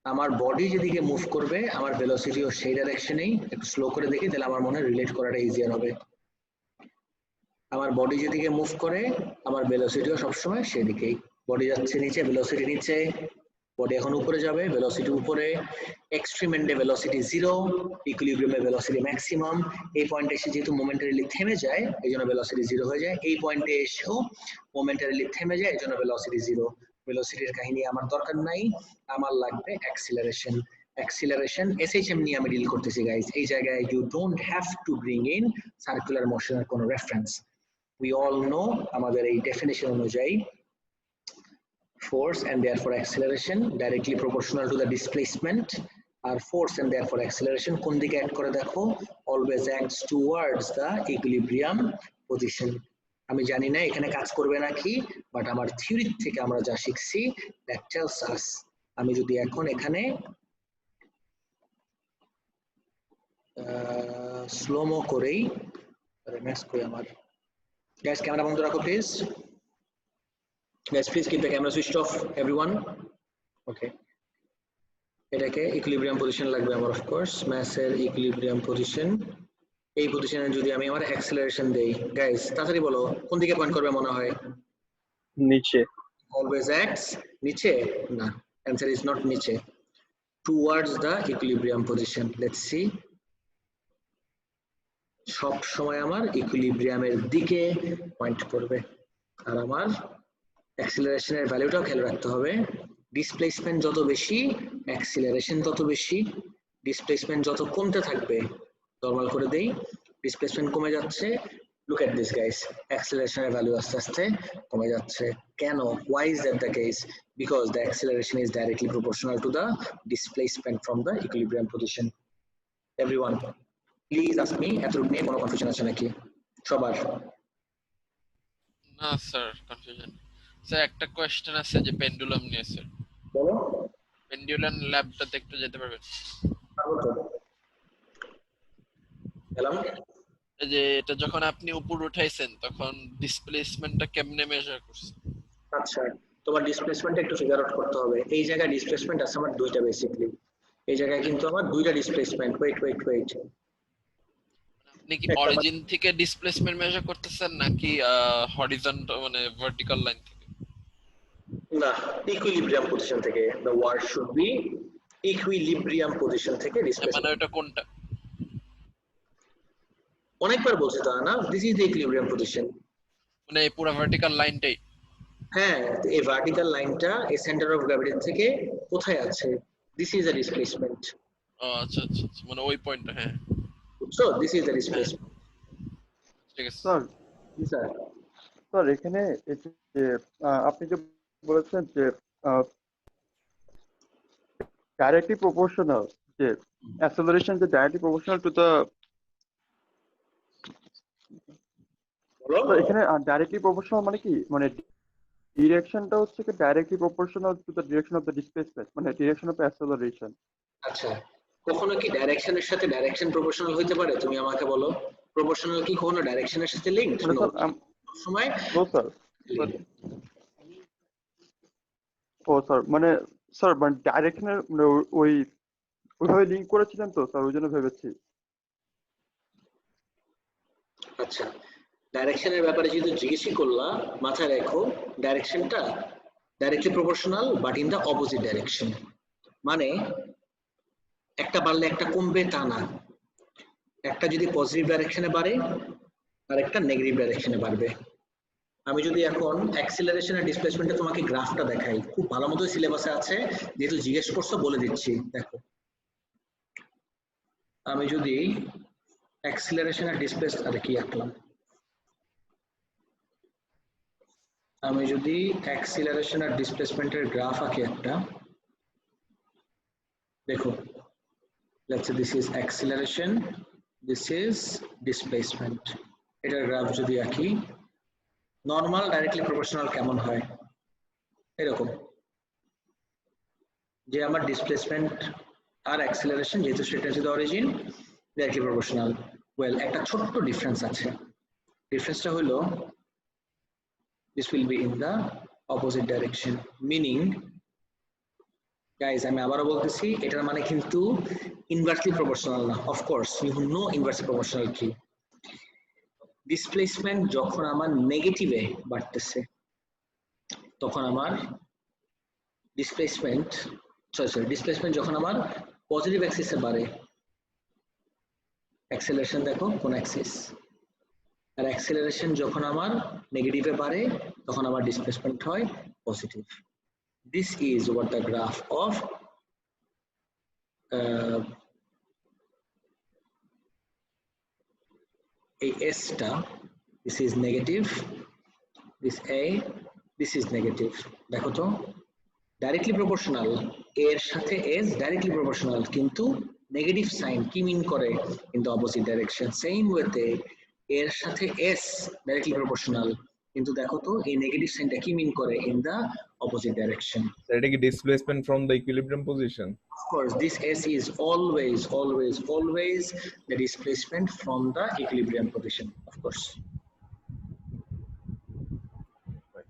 Speaker 1: আমার বডি যেদিকে মুভ করবে আমার ভেলোসিটিও সেই ডাইরেকশনেই। একটু স্লো করে দেখি, তাহলে আমার মনে হয় রিলেট করাটা ইজিয়ার হবে। আমার বডি যেদিকে মুভ করে আমার ভেলোসিটিও সবসময় সেদিকেই। বডি যাচ্ছে নিচে, ভেলোসিটি নিচে, বডি এখন উপরে যাবে, ভেলোসিটি উপরে। এক্সট্রিম এন্ডে ভেলোসিটি 0, ইকুইলিব্রিয়ামে ভেলোসিটি ম্যাক্সিমাম। এই পয়েন্টে এসে যেহেতু মোমেন্টারিলি থেমে যায় এই জন্য ভেলোসিটি 0 হয়ে যায়। এই পয়েন্টে এসেও মোমেন্টারিলি থেমে যায় এই জন্য ভেলোসিটি 0। ভেলোসিটির কাহিনী আমার দরকার নাই, আমার লাগবে অ্যাক্সিলারেশন। অ্যাক্সিলারেশন এসএইচএম নিয়ে আমি ডিল করতেছি গাইস। এই জায়গায় you don't have to bring in circular মোশনের কোনো রেফারেন্স। উই অল নো আমাদের এই ডেফিনিশন অনুযায়ী force and therefore acceleration directly proportional to the displacement, R force and therefore acceleration কোন দিকে অ্যাক্ট করে দেখো, always acts towards the equilibrium position। আমি জানি না এখানে কাজ করবে নাকি, বাট আমার থিওরি থেকে আমরা যা শিখছি that tells us। আমি যদি এখন এখানে স্লোমো করেই, নেক্সট করি আমার গাইস, ক্যামেরা বন্ধ রাখো please. Guys, please keep the camera switched off, everyone. Okay. এটাকে ইকুইলিব্রিয়াম পজিশন লাগবে আমার, অফ কোর্স ম্যাসের ইকুইলিব্রিয়াম পজিশন। এই পজিশনে যদি আমি আমার অ্যাক্সিলারেশন দেই, গাইস তাড়াতাড়ি বলো কোন দিকে পয়েন্ট করবে মনে হয়?
Speaker 4: নিচে।
Speaker 1: অলওয়েজ অ্যাক্টস নিচে? না, অ্যানসার ইজ নট নিচে, towards the equilibrium position. Let's see. সব সময় আমার ইকুইলিব্রিয়ামের দিকে পয়েন্ট করবে। আর আমার অ্যাক্সিলারেশনের ভ্যালুটাও খেয়াল রাখতে হবে। ডিসপ্লেসমেন্ট যত বেশি অ্যাক্সিলারেশন তত বেশি। ডিসপ্লেসমেন্ট যত কমতে থাকবে, নরমাল করে দেই, ডিসপ্লেসমেন্ট কমে যাচ্ছে। লুক এট দিস গাইস, অ্যাক্সিলারেশনের ভ্যালু আস্তে আস্তে কমে যাচ্ছে। কেন? Why is that the case? Because the acceleration is directly proportional to the displacement from the equilibrium position. Everyone please ask me, এতটুকু নিয়ে কোনো কনফিউশন আছে নাকি সবার?
Speaker 3: না স্যার, কনফিউশন স্যার। একটা কোশ্চেন আছে যে পেন্ডুলাম নিয়ে স্যার।
Speaker 1: বলো।
Speaker 3: পেন্ডুলাম ল্যাবটাতে একটু যেতে পারবেন?
Speaker 1: গেলাম।
Speaker 3: এই যে এটা যখন আপনি উপর উঠাইছেন তখন ডিসপ্লেসমেন্টটা কেমনে মেজার করছেন?
Speaker 1: আচ্ছা, তোমার ডিসপ্লেসমেন্টটা একটু ফিগার আউট করতে হবে। এই জায়গায় ডিসপ্লেসমেন্ট আছে আমার দুইটা বেসিক্যালি। এই জায়গায় কিন্তু আমার দুইটা ডিসপ্লেসমেন্ট। ওয়েট।
Speaker 3: আপনি কি অরিজিন থেকে ডিসপ্লেসমেন্ট মেজার করতেছেন নাকি হরিজন্টাল মানে ভার্টিক্যাল লাইন থেকে?
Speaker 1: না, ইকুইলিব্রিয়াম পজিশন থেকে। the word should be equilibrium position থেকে ডিসপ্লেসমেন্ট।
Speaker 3: মানে এটা কোনটা?
Speaker 1: অনেকবার বলছি তা না, this is the equilibrium position.
Speaker 3: মানে এই পুরো ভার্টিক্যাল লাইনটাই?
Speaker 1: হ্যাঁ, এই ভার্টিক্যাল লাইনটা এই সেন্টার অফ গ্র্যাভিটি থেকে কোথায় আছে, দিস ইজ দ্য ডিসপ্লেসমেন্ট।
Speaker 3: আচ্ছা, মানে ওই পয়েন্টটা। হ্যাঁ,
Speaker 1: so this is the displacement.
Speaker 3: ঠিক আছে
Speaker 11: স্যার।
Speaker 1: স্যার
Speaker 11: স্যার এখানে যে আপনি যে বলেছেন যে ডাইরেক্টলি প্রপোর্শনাল, যে অ্যাক্সেলারেশন যে ডাইরেক্টলি প্রপোর্শনাল টু দ্য, এখানে ডাইরেক্টলি প্রপোর্শনাল মানে কি, মানে ডিরেকশনটা হচ্ছে কি directly proportional to the direction of the displacement, মানে ডিরেকশন অফ অ্যাক্সেলারেশন।
Speaker 1: আচ্ছা, কখনো কি ডাইরেকশনের সাথে ডাইরেকশন প্রপোর্শনাল হতে পারে? তুমি আমাকে বলো, প্রপোর্শনাল কি কখনো ডাইরেকশনের সাথে লিংকড? নো, সময়
Speaker 11: নো স্যার। ও স্যার, মানে স্যার মানে ডাইরেকশনের ওইভাবে লিংক করেছিলেন তো স্যার, ওই জন্য ভেবেছি।
Speaker 1: আচ্ছা, ডাইরেকশনের ব্যাপারে যেহেতু জিজ্ঞেসই করলা, মাথায় রাখো ডাইরেকশনটা directly proportional but in the opposite direction, মানে একটা বাড়লে একটা কমবে তা না, একটা যদি পজিটিভ ডাইরেকশনে বাড়ে আর একটা নেগেটিভ ডাইরেকশনে বাড়বে। আমি যদি এখন অ্যাক্সিলারেশন আর ডিসপ্লেসমেন্টে তোমাকে গ্রাফটা দেখাই, খুব ভালো মতো সিলেবাসে আছে, যেহেতু জিজ্ঞেস করছো বলে দিচ্ছি। দেখো, আমি যদি অ্যাক্সিলারেশন আর ডিসপ্লেস আরে কি আঁকলাম, আমি যদি অ্যাক্সিলারেশন আর ডিসপ্লেসমেন্টের গ্রাফ আঁকি একটা, দেখো let's say this is acceleration, this is displacement, এটার গ্রাফ যদি আঁকি, নরমাল ডাইরেক্টলি প্রপোর্শনাল কেমন হয়, এরকম, যে আমার ডিসপ্লেসমেন্ট আর অ্যাক্সিলারেশন যেহেতু সেটা হচ্ছে the origin directly proportional. Well, একটা ছোট্ট ডিফারেন্স আছে, ডিফারেন্সটা হলো this will be in the opposite direction, meaning guys আমি আবারও বলতেছি, এটার মানে কিন্তু ইনভার্সলি প্রপোর্শনাল না। Of course you know inversely proportional কি। ডিসপ্লেসমেন্ট যখন আমার নেগেটিভে বাড়তেছে তখন আমার ডিসপ্লেসমেন্ট ডিসপ্লেসমেন্ট যখন আমার পজিটিভ অ্যাক্সিসে বাড়ে, অ্যাক্সেলারেশন দেখো কোন অ্যাক্সিস, আর অ্যাক্সেলারেশন যখন আমার নেগেটিভে বাড়ে তখন আমার ডিসপ্লেসমেন্ট হয় positive. This is what the graph of S টা, this is negative, this is negative, দেখো তো ডাইরেক্টলি প্রপোর্শনাল, এর সাথে S ডাইরেক্টলি প্রপোর্শনাল, কিন্তু নেগেটিভ সাইন কি মিন করে in the opposite direction. Same ওয়েতে এর সাথে S ডাইরেক্টলি প্রপোর্শনাল, কিন্তু দেখো তো এই নেগেটিভ সাইনটা কি মিন করে ইন দ্য অপোজিট ডাইরেকশন।
Speaker 2: এটা কি displacement from the equilibrium position?
Speaker 1: Of course, this S is always the displacement from the equilibrium position, of course.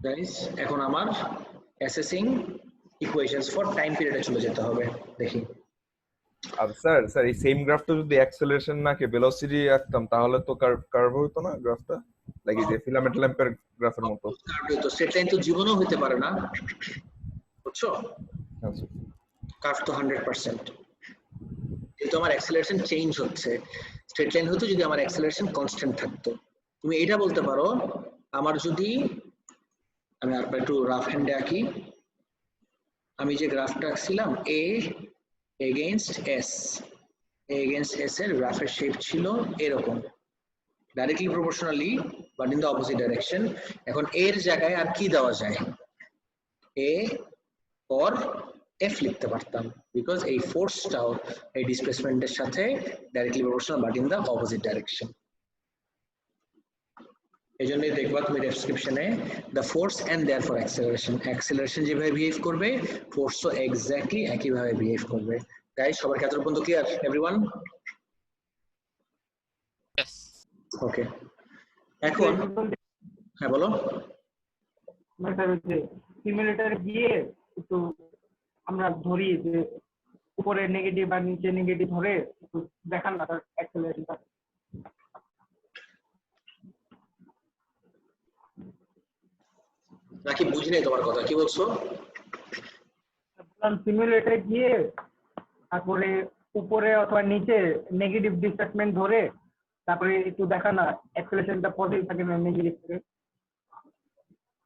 Speaker 1: Guys, এখন আমার assessing equations for time period এ চলে যেতে হবে, দেখি।
Speaker 2: আর স্যার এই সেম গ্রাফটা যদি অ্যাক্সেলারেশন না কে ভেলোসিটি আঁকতাম তাহলে তো কার্ভ হতো না গ্রাফটা, লাইক এই যে ফিলামেন্ট ল্যাম্পের গ্রাফের মতো।
Speaker 1: তো স্ট্রেট লাইন তো জীবনেও হতে পারে না, বুঝছো?
Speaker 2: আচ্ছা,
Speaker 1: কার্ভ তো 100%, যেহেতু আমার অ্যাক্সেলারেশন চেঞ্জ হচ্ছে। স্ট্রেট লাইন হতো যদি আমার অ্যাক্সেলারেশন কনস্ট্যান্ট থাকতো। তুমি এটা বলতে পারো, আমার যদি আমি আর একটু রাফ হ্যান্ডে আঁকি, আমি যে গ্রাফটা আঁকছিলাম এ এগেইনস্ট এস, এগেইনস্ট এস এর গ্রাফের শেপ ছিল এরকম, directly proportionally but in the opposite direction. এখন এর জায়গায় আর কি দেওয়া যায়, এ অর এফ লিখতে পারতাম, বিকজ এই ফোর্সটাও এই ডিসপ্লেসমেন্টের সাথে directly proportional but in the opposite direction. এই জন্যই দেখবা তুমি ডেসক্রিপশনে the force and therefore acceleration, acceleration যেভাবে বিহেভ করবে ফোর্সও এক্স্যাক্টলি একইভাবে বিহেভ করবে। গাইস, সবার কি এতটুকু পর্যন্ত ক্লিয়ার এভরিওয়ান?
Speaker 3: Yes.
Speaker 1: ওকে, এখন হ্যাঁ বলো।
Speaker 9: সিমুলেটর গিয়ে একটু আমরা ধরি যে উপরে নেগেটিভ আর নিচে নেগেটিভ ধরে একটু দেখান না তার অ্যাক্সেলারেশনটা।
Speaker 1: নাকি বুঝি নাই তোমার কথা, কি বলছো?
Speaker 9: সিমুলেটরে গিয়ে তারপরে উপরে অথবা নিচে নেগেটিভ ডিসপ্লেসমেন্ট ধরে তারপরে একটু দেখা না অ্যাক্সেলারেশনটা পজিটিভ থাকে না নেগেটিভ থাকে।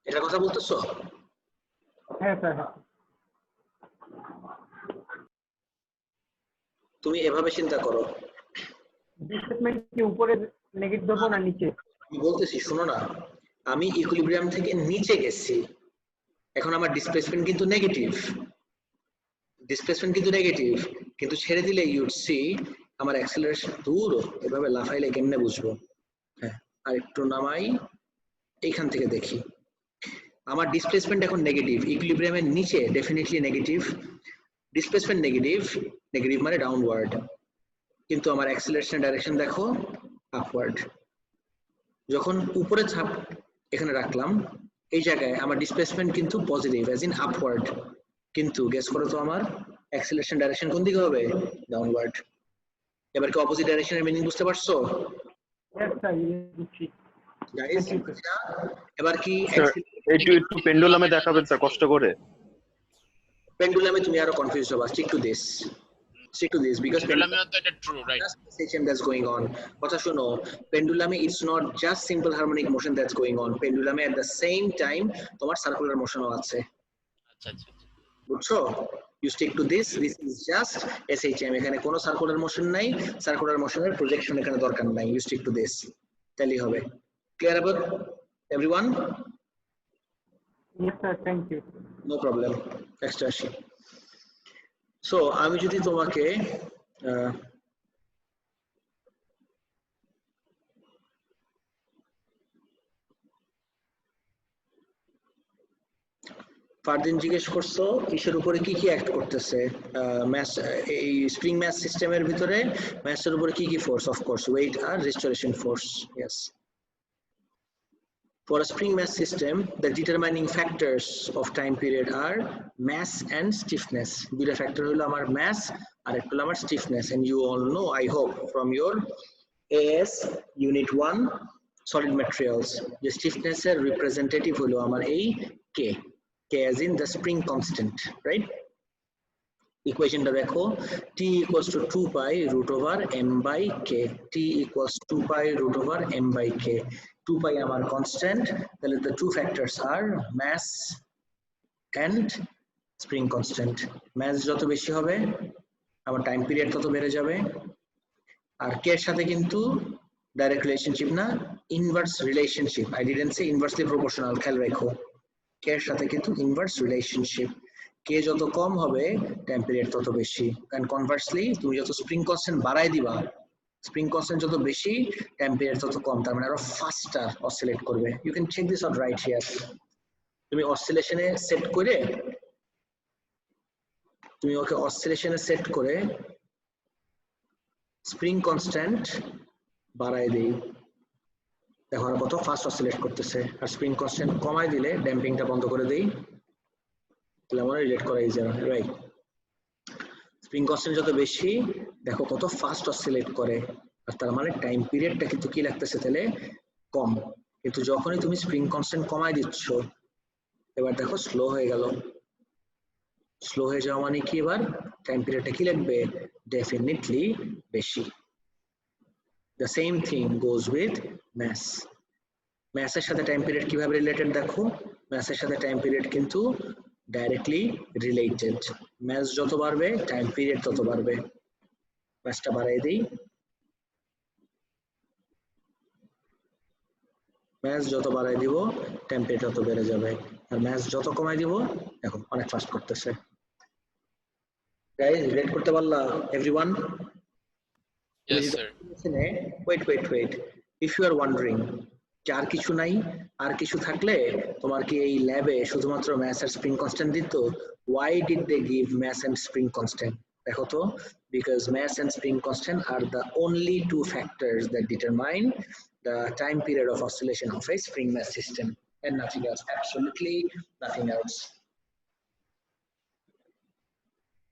Speaker 1: এটা কথা বলতেছো?
Speaker 9: হ্যাঁ স্যার, হ্যাঁ।
Speaker 1: তুমি এভাবে চিন্তা করো,
Speaker 9: ডিসপ্লেসমেন্ট কি উপরে নেগেটিভ ধরবো না নিচে?
Speaker 1: আমি বলতেছি শোনো না, আমি ইকুইলিব্রিয়াম থেকে নিচে গেছি, এখন আমার ডিসপ্লেসমেন্ট কিন্তু নেগেটিভ, কিন্তু ছেড়ে দিলে ইউড সি আমার অ্যাক্সেলারেশন দূর, এভাবে লাফাইলে কেমনে বুঝবো? হ্যাঁ, আর একটু নামাই, এইখান থেকে দেখি আমার ডিসপ্লেসমেন্ট এখন নেগেটিভ, ইকুইলিব্রিয়ামের নিচে ডেফিনেটলি নেগেটিভ, ডিসপ্লেসমেন্ট নেগেটিভ মানে ডাউনওয়ার্ড, কিন্তু আমার অ্যাক্সেলারেশন ডাইরেকশন দেখো আপওয়ার্ড। যখন উপরে ছাপ এখানে রাখলাম এই জায়গায় আমার ডিসপ্লেসমেন্ট কিন্তু পজিটিভ অ্যাজ ইন আপওয়ার্ড, কিন্তু গেস করো তো আমার অ্যাক্সেলারেশন ডাইরেকশন কোন দিকে হবে? ডাউনওয়ার্ড। এবার কি অপোজিট ডাইরেকশনের মিনিং বুঝতে পারছো? গাইস এবার কি
Speaker 11: স্যার একটু একটু পেন্ডুলামে দেখাবেন স্যার কষ্ট করে।
Speaker 1: পেন্ডুলামে তুমি আরো কনফিউজ হবা। Stick to this because
Speaker 3: পেন্ডুলামে তো এটা true right
Speaker 1: just SHM that's going on. কথা শোনো, পেন্ডুলামে it's not just simple harmonic motion that's going on. পেন্ডুলামে at the same time তোমার সার্কুলার মোশনও আছে।
Speaker 3: আচ্ছা আচ্ছা
Speaker 1: বুঝছো? You stick to this is just SHM, এখানে কোনো সার্কুলার মোশন নাই, সার্কুলার মোশনের প্রজেকশন এখানে দরকার নাই। You stick to this, তাহলেই হবে। Clear about everyone?
Speaker 9: Yes sir, thank you.
Speaker 1: No problem. Next আসি। So আমি যদি তোমাকে ফারদিন জিজ্ঞেস করছো কিসের উপরে কি কি অ্যাক্ট করতেছে ম্যাস, এই স্প্রিং ম্যাস সিস্টেমের ভিতরে ম্যাসের উপরে কি কি ফোর্স? অফ কোর্স ওয়েট আর restoration force. Yes, for a spring mass system the determining factors of time period are mass and stiffness. দুইটা ফ্যাক্টর হলো আমার mass আর একটা হলো আমার stiffness, and you all know I hope from your AS unit 1 solid materials the stiffness এর representative হলো আমার এই K as in the spring constant, right? ইকুয়েশনটা দেখো, T equals to 2 pi root over m by k. T equals 2 pi root over m by k. 2 pi আমার constant, তাহলে the two factors are mass and spring constant. mass যত বেশি হবে আমার time period তত বেড়ে যাবে। আর k এর সাথে কিন্তু ডাইরেক্ট রিলেশনশিপ না, inverse relationship. I didn't say inversely proportional, খেয়াল রাখো। k এর সাথে কিন্তু ইনভার্স রিলেশনশিপ। k যত কম হবে টাইম পিরিয়ড তত বেশি, এন্ড কনভার্সলি তুমি যত স্প্রিং কনস্ট্যান্ট বাড়াই দিবা, স্প্রিং কনস্ট্যান্ট যত বেশি টাইম পিরিয়ড তত কম, তার মানে আরো ফাস্টার অসিলেট করবে। You can check this out right here. তুমি অসিলেশনে সেট করে, তুমি ওকে অসিলেশনে সেট করে স্প্রিং কনস্ট্যান্ট বাড়াই দেই, দেখো আর কত ফাস্ট অসিলেট করতেছে। আর স্প্রিং কনস্ট্যান্ট কমাই দিলে ড্যাম্পিংটা বন্ধ করে দেই, তাহলে আমরা রিলেট করা ইজি হবে, রাইট? স্প্রিং কনস্ট্যান্ট যত বেশি দেখো কত ফাস্ট অসিলেট করে, আর তার মানে টাইম পিরিয়ডটা কিন্তু কি লাগতেছে তাহলে কম। কিন্তু যখনই তুমি স্প্রিং কনস্ট্যান্ট কমাই দিচ্ছ এবার দেখো স্লো হয়ে গেল। স্লো হয়ে যাওয়া মানে কি, এবার টাইম পিরিয়ডটা কি লাগবে? ডেফিনেটলি বেশি। The same thing goes with mass. ম্যাসের সাথে টাইম পিরিয়ড কিভাবে রিলেটেড দেখো, ম্যাসের সাথে টাইম পিরিয়ড কিন্তু ডাইরেক্টলি রিলেটেড। ম্যাস যত বাড়বে টাইম পিরিয়ড তত বাড়বে। ম্যাসটা বাড়াই দিই, ম্যাস যত বাড়াই দিব টাইম পিরিয়ড তত বেড়ে যাবে, আর ম্যাস যত কমাই দিব দেখো অনেক ফাস্ট করতেছে। গাইস রিলেট করতে পারলা everyone?
Speaker 3: Yes sir.
Speaker 1: Wait. If you are wondering আর কিছু নাই, আর কিছু থাকলে তোমার কি এই ল্যাবে শুধুমাত্র ম্যাস আর স্প্রিং কনস্ট্যান্ট দিত? Why did they give mass and spring constant? দেখো তো, because mass and spring constant are the only two factors that determine the time period of oscillation of a spring mass system and nothing else, absolutely nothing else.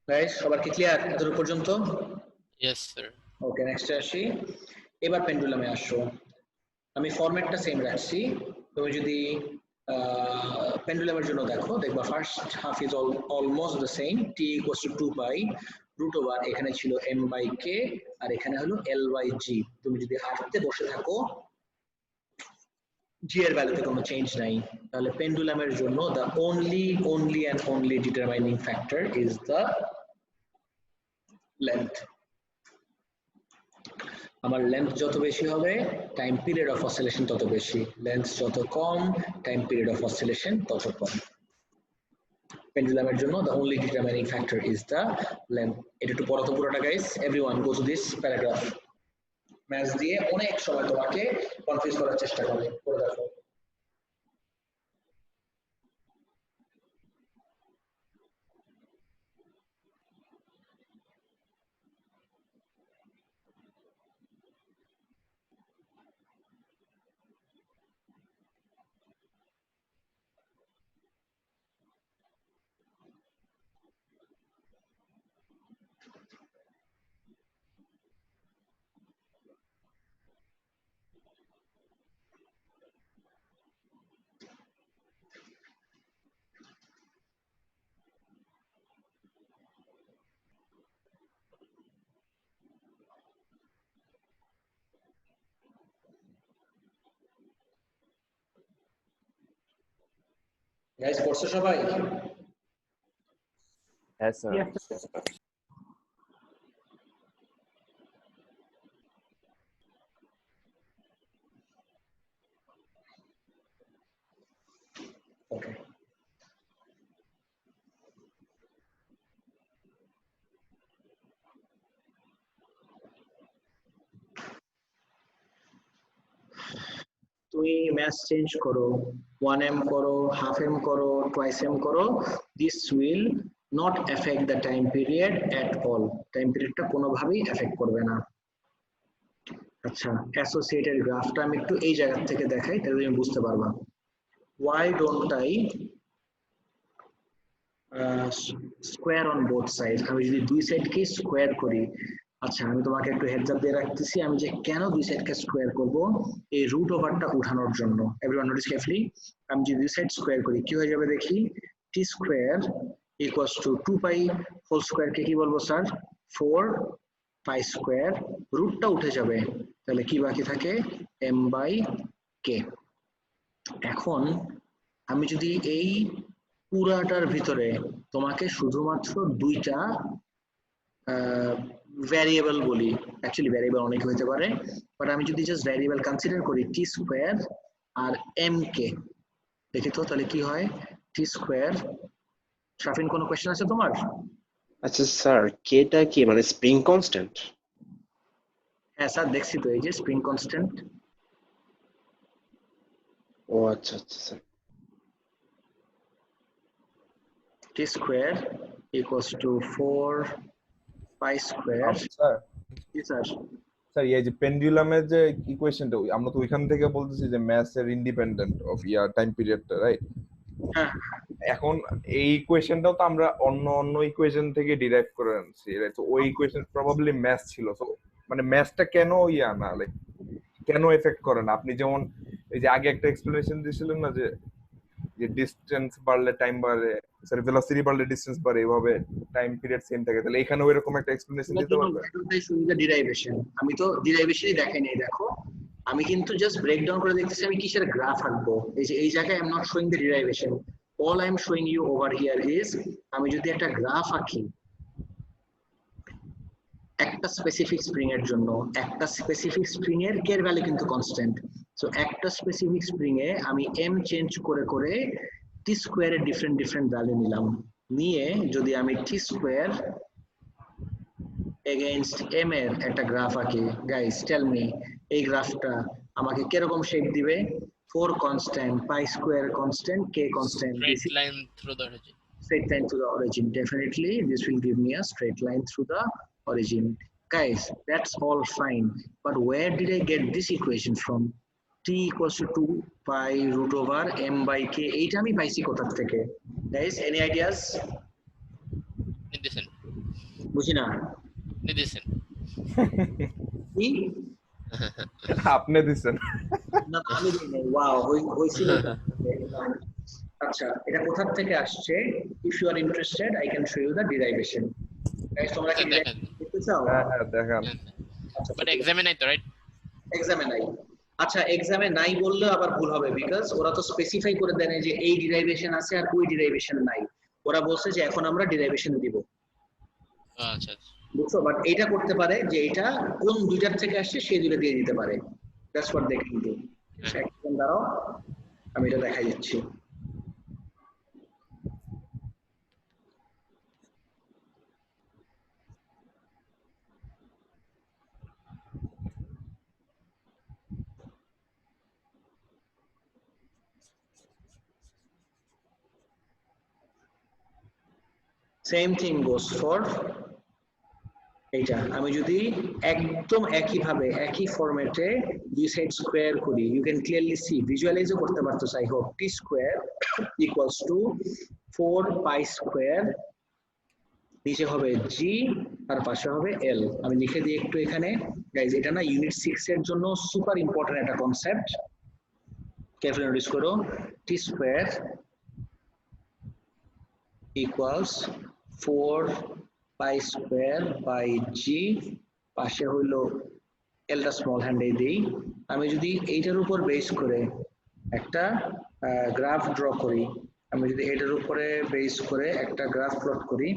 Speaker 1: Right? সবার কি clear এতটুকু পর্যন্ত?
Speaker 3: Yes sir.
Speaker 1: ওকে, next আসি। এবার পেন্ডুলামে আসো। আমি ফরম্যাটটা same রাখছি, তুমি যদি পেন্ডুলামের জন্য দেখো, দেখবা first half is almost the same. t equals to 2 pi root over, এখানে ছিল m বাই k আর এখানে হলো l বাই g। তুমি যদি আরতে বসে থাকো g এর ভ্যালুতে কোনো চেঞ্জ নাই, তাহলে পেন্ডুলামের জন্য the only and only determining factor is the length. আমার লেন্থ যত বেশি হবে টাইম পিরিয়ড অফ অসিলেশন তত বেশি, লেন্থ যত কম টাইম পিরিয়ড অফ অসিলেশন তত কম। পেন্ডুলামের জন্য the only determining factor is the length. এটা একটু পড়ো তো পুরোটা guys, everyone go to this paragraph. Maths দিয়ে অনেক সময় তোমাকে কনফিউজ করার চেষ্টা করে, পড়ে দেখো। গাইস পড়ছো সবাই?
Speaker 12: Yes, sir.
Speaker 9: Yes,
Speaker 1: Okay. তুমি ম্যাথ চেঞ্জ করো, 1m করো, half m করো, twice m করো, this will not affect the time period at all. Time পিরিয়ডটা কোনোভাবেই এফেক্ট করবে না। আচ্ছা, অ্যাসোসিয়েটেড গ্রাফটা আমি একটু এই জায়গা থেকে দেখাই, তাহলে তুমি বুঝতে পারবা। Why don't I square on both side? আমি যদি দুই সাইডকে স্কোয়ার করি, আচ্ছা আমি তোমাকে একটু হেডস আপ দিয়ে রাখতেছি, আমি যে কেন দুই সাইডকে স্কোয়ার করব, এই রুট ওভারটা উঠানোর জন্য। এভরিওয়ান নোটিস কেয়ারফুলি, আমি যদি দুই সাইড স্কোয়ার করি কি হয়ে যাবে দেখি, T square equals to 2 pi whole স্কোয়ারকে কি বলবো স্যার, 4 পাই স্কোয়ার, রুটটা উঠে যাবে, তাহলে কি বাকি থাকে, m বাই কে। এখন আমি যদি এই পুরাটার ভিতরে তোমাকে শুধুমাত্র দুইটা ভ্যারিয়েবল বলি, অ্যাকচুয়ালি ভ্যারিয়েবল অনেক হতে পারে, বাট আমি যদি জাস্ট ভ্যারিয়েবল কনসিডার করি টি স্কোয়ার আর এম কে, দেখি তো তাহলে কি হয়, টি স্কোয়ার। শাফিন কোনো কোয়েশ্চেন আছে তোমার?
Speaker 12: আচ্ছা স্যার, কেটা কি মানে স্প্রিং কনস্ট্যান্ট?
Speaker 1: হ্যাঁ স্যার, দেখছি তো এই যে স্প্রিং কনস্ট্যান্ট।
Speaker 12: ও আচ্ছা আচ্ছা স্যার।
Speaker 1: টি square equals two 4 pi square.
Speaker 2: Sir
Speaker 1: জি স্যার।
Speaker 2: স্যার এই যে পেন্ডুলামের যে ইকুয়েশনটা, আমরা তো ওইখান থেকে বলতেছি যে ম্যাথস এর ইন্ডিপেন্ডেন্ট অফ টাইম পিরিয়ডটা, রাইট?
Speaker 1: হ্যাঁ।
Speaker 2: এখন এই ইকুয়েশনটাও তো আমরা অন্য ইকুয়েশন থেকে ডিরাইভ করে আনছি, রাইট? তো ওই ইকুয়েশন প্রবাবলি ম্যাথস ছিল, তো মানে ম্যাথসটা কেন না লাইক কেন এফেক্ট করে না? আপনি যেমন এই যে আগে একটা এক্সপ্লেনেশন দিয়েছিলেন না, যে ডিসটেন্স বাড়লে টাইম বাড়ে, সরি ভেলোসিটি বাড়লে ডিসটেন্স বাড়ে, এইভাবে টাইম পিরিয়ড সেম থাকে, তাহলে এখানেও এরকম একটা এক্সপ্লেনেশন দিতে পারবেন?
Speaker 1: ডিরাইভেশন আমি তো ডিরাইভেশনই দেখাই নাই, দেখো আমি কিন্তু জাস্ট ব্রেকডাউন করে দেখতেছি আমি কিসের গ্রাফ আঁকবো। এই যে এই জায়গায় I am not showing the derivation, all I am showing you over here is, আমি যদি একটা গ্রাফ আঁকি একটা স্পেসিফিক স্প্রিং এর জন্য, একটা স্পেসিফিক স্প্রিং এর কে এর ভ্যালু কিন্তু কনস্ট্যান্ট, সো একটা স্পেসিফিক স্প্রিং এ আমি এম চেঞ্জ করে করে টি স্কোয়ারের ডিফারেন্ট ভ্যালু নিলাম, নিয়ে যদি আমি টি স্কোয়ার এগেইনস্ট এম এর একটা গ্রাফ আঁকি, গাইস টেল মি এই গ্রাফটা আমাকে কিরকম শেপ দিবে? 4 constant, pi square constant, k constant.
Speaker 3: Straight line through the origin.
Speaker 1: Straight line through the origin. Definitely, this will give me a straight line through the origin. Guys, that's all fine. But where did I get this equation from? T equals to 2 pi root over m by k. এইটা আমি পাইছি কোথা থেকে? Guys, any ideas?
Speaker 3: নিদিছেন।
Speaker 1: বুঝি না।
Speaker 3: নিদিছেন।
Speaker 1: কি?
Speaker 2: আপনি দিছেন।
Speaker 1: না আমি দিইনি। ওয়াও, হইছিল। আচ্ছা, এটা কোথা থেকে আসছে? If you are interested, I can show you the derivation. Guys, তোমরা কি দেখতে চাও?
Speaker 2: হ্যাঁ দেখান।
Speaker 3: বাট এক্সামে নাই তো, রাইট?
Speaker 1: এক্সামে নাই। আচ্ছা, এক্সামে নাই বললে আবার ভুল হবে, বিকজ ওরা তো স্পেসিফাই করে দেয় যে এই ডিরাইভেশন আছে আর ওই ডিরাইভেশন নাই। ওরা বলছে যে এখন আমরা ডিরাইভেশন দিব।
Speaker 3: আচ্ছা।
Speaker 1: বুঝছো? বাট এটা করতে পারে যে এটা কোন দুইটার থেকে আসছে সেই দুইটা দিয়ে দিতে পারে। That's what they can do. Second দাঁড়াও, আমি এটা দেখাই দিচ্ছি। Same thing goes for এইটা। আমি যদি একদম একইভাবে একই ফরম্যাটে দুই সাইড স্কোয়ার করি, ইউ ক্যান ক্লিয়ারলি সি, ভিজুয়ালাইজও করতে পারতো, I hope. T square equals two 4 pi square, নিচে হবে জি আর পাশে হবে এল। আমি লিখে দিই একটু এখানে। গাইজ, এটা না ইউনিট 6 এর জন্য সুপার ইম্পর্টেন্ট একটা কনসেপ্ট, কেয়ারফুলি নোটিস করো। T square equals 4 pi square by G, পাশে হইল এলটা স্মল হ্যান্ডে দিই। আমি যদি এইটার উপর বেস করে একটা গ্রাফ ড্র করি, আমি যদি এটার উপরে বেস করে একটা গ্রাফ প্লট করি,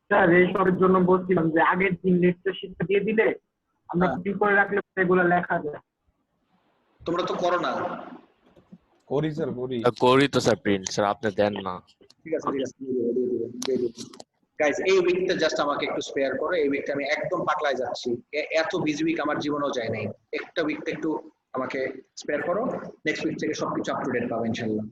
Speaker 9: স্যার এইসবের জন্য বলছিলাম যে আগের দিন লেকচার শিটটা দিয়ে দিলে আমরা কি করে রাখলে এগুলো লেখা যায়।
Speaker 1: তোমরা তো করো না।
Speaker 2: করি স্যার,
Speaker 13: করি তো স্যার প্রিন্ট, স্যার আপনি দেন না।
Speaker 1: ঠিক আছে দিয়ে দেব। গাইস এই উইকটা জাস্ট আমাকে একটু স্পেয়ার করো, এই উইকটা আমি একদম পাকলায় যাচ্ছি, এত বিজি উইক আমার জীবনেও যায় নাই। একটা উইকটা একটু আমাকে স্পেয়ার করো, নেক্সট উইক থেকে সবকিছু আপ টু ডেট পাবো ইনশাআল্লাহ।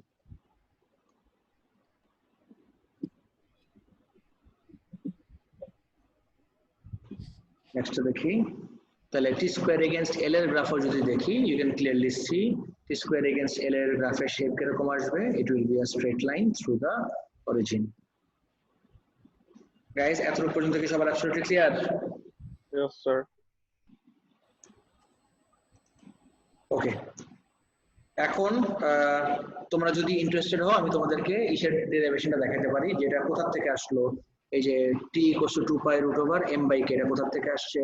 Speaker 1: নেক্সট দেখি, তাহলে টি স্কোয়ার এগেইনস্ট এল এর গ্রাফও যদি দেখি, you can clearly see T square against L এর গ্রাফের শেপ কিরকম আসবে। It will be a straight line through the origin. Guys এতটুকু পর্যন্ত কি সবার absolutely clear?
Speaker 4: Yes sir.
Speaker 1: Okay, এখন তোমরা যদি ইন্টারেস্টেড হও আমি তোমাদেরকে ইসের ডেরিভেশনটা দেখাতে পারি, যেটা কোথা থেকে আসলো। এই যে t = 2 pi root over m by k, এটা কোথা থেকে আসছে।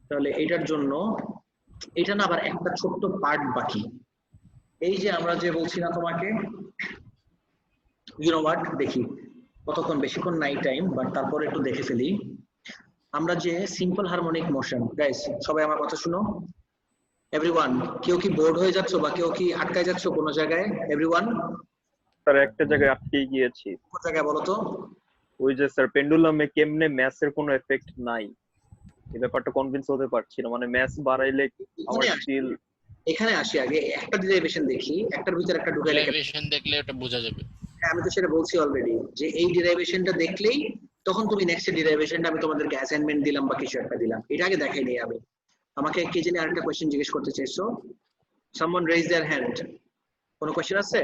Speaker 1: তাহলে এটার জন্য এটা না আবার একটা ছোট্ট পার্ট বাকি। এই যে আমরা যে বলছি না তোমাকে, ইউ নো হোয়াট, দেখি কতক্ষণ, বেশিক্ষণ নাই টাইম, বাট তারপরে একটু দেখে ফেলি। আমরা যে সিম্পল হারমোনিক মোশন, গাইস সবাই আমার কথা শুনো, এভরিওয়ান। কেউ কি বোর্ড হয়ে যাচ্ছ বা কেউ কি আটকায় যাচ্ছ কোনো জায়গায়? এভরিওয়ান
Speaker 4: স্যার একটা জায়গায় আটকে গিয়েছি।
Speaker 1: কোন জায়গায় বলো তো?
Speaker 4: ওই যে স্যার পেন্ডুলামে কেমনে ম্যাথের কোনো এফেক্ট নাই, এই ব্যাপারটা কনভিন্স হতে পারছি না। মানে ম্যাথ বাড়াইলে আমার স্টিল
Speaker 1: এখানে আসি। আগে একটা ডেরিভেশন দেখি, একটার ভিতর একটা ঢুকাইলে
Speaker 3: ডেরিভেশন দেখলে এটা বোঝা যাবে।
Speaker 1: হ্যাঁ আমি তো সেটা বলছি অলরেডি, যে এই ডেরিভেশনটা দেখলেই তখন তুমি নেক্সট ডেরিভেশনটা আমি তোমাদেরকে অ্যাসাইনমেন্ট দিলাম বা কিছু একটা দিলাম, এটা আগে দেখাই নেই আমি। আমাকে কে জানি আরেকটা কোশ্চেন জিজ্ঞেস করতে চাইছো? Someone raise their hand. কোনো কোশ্চেন আছে?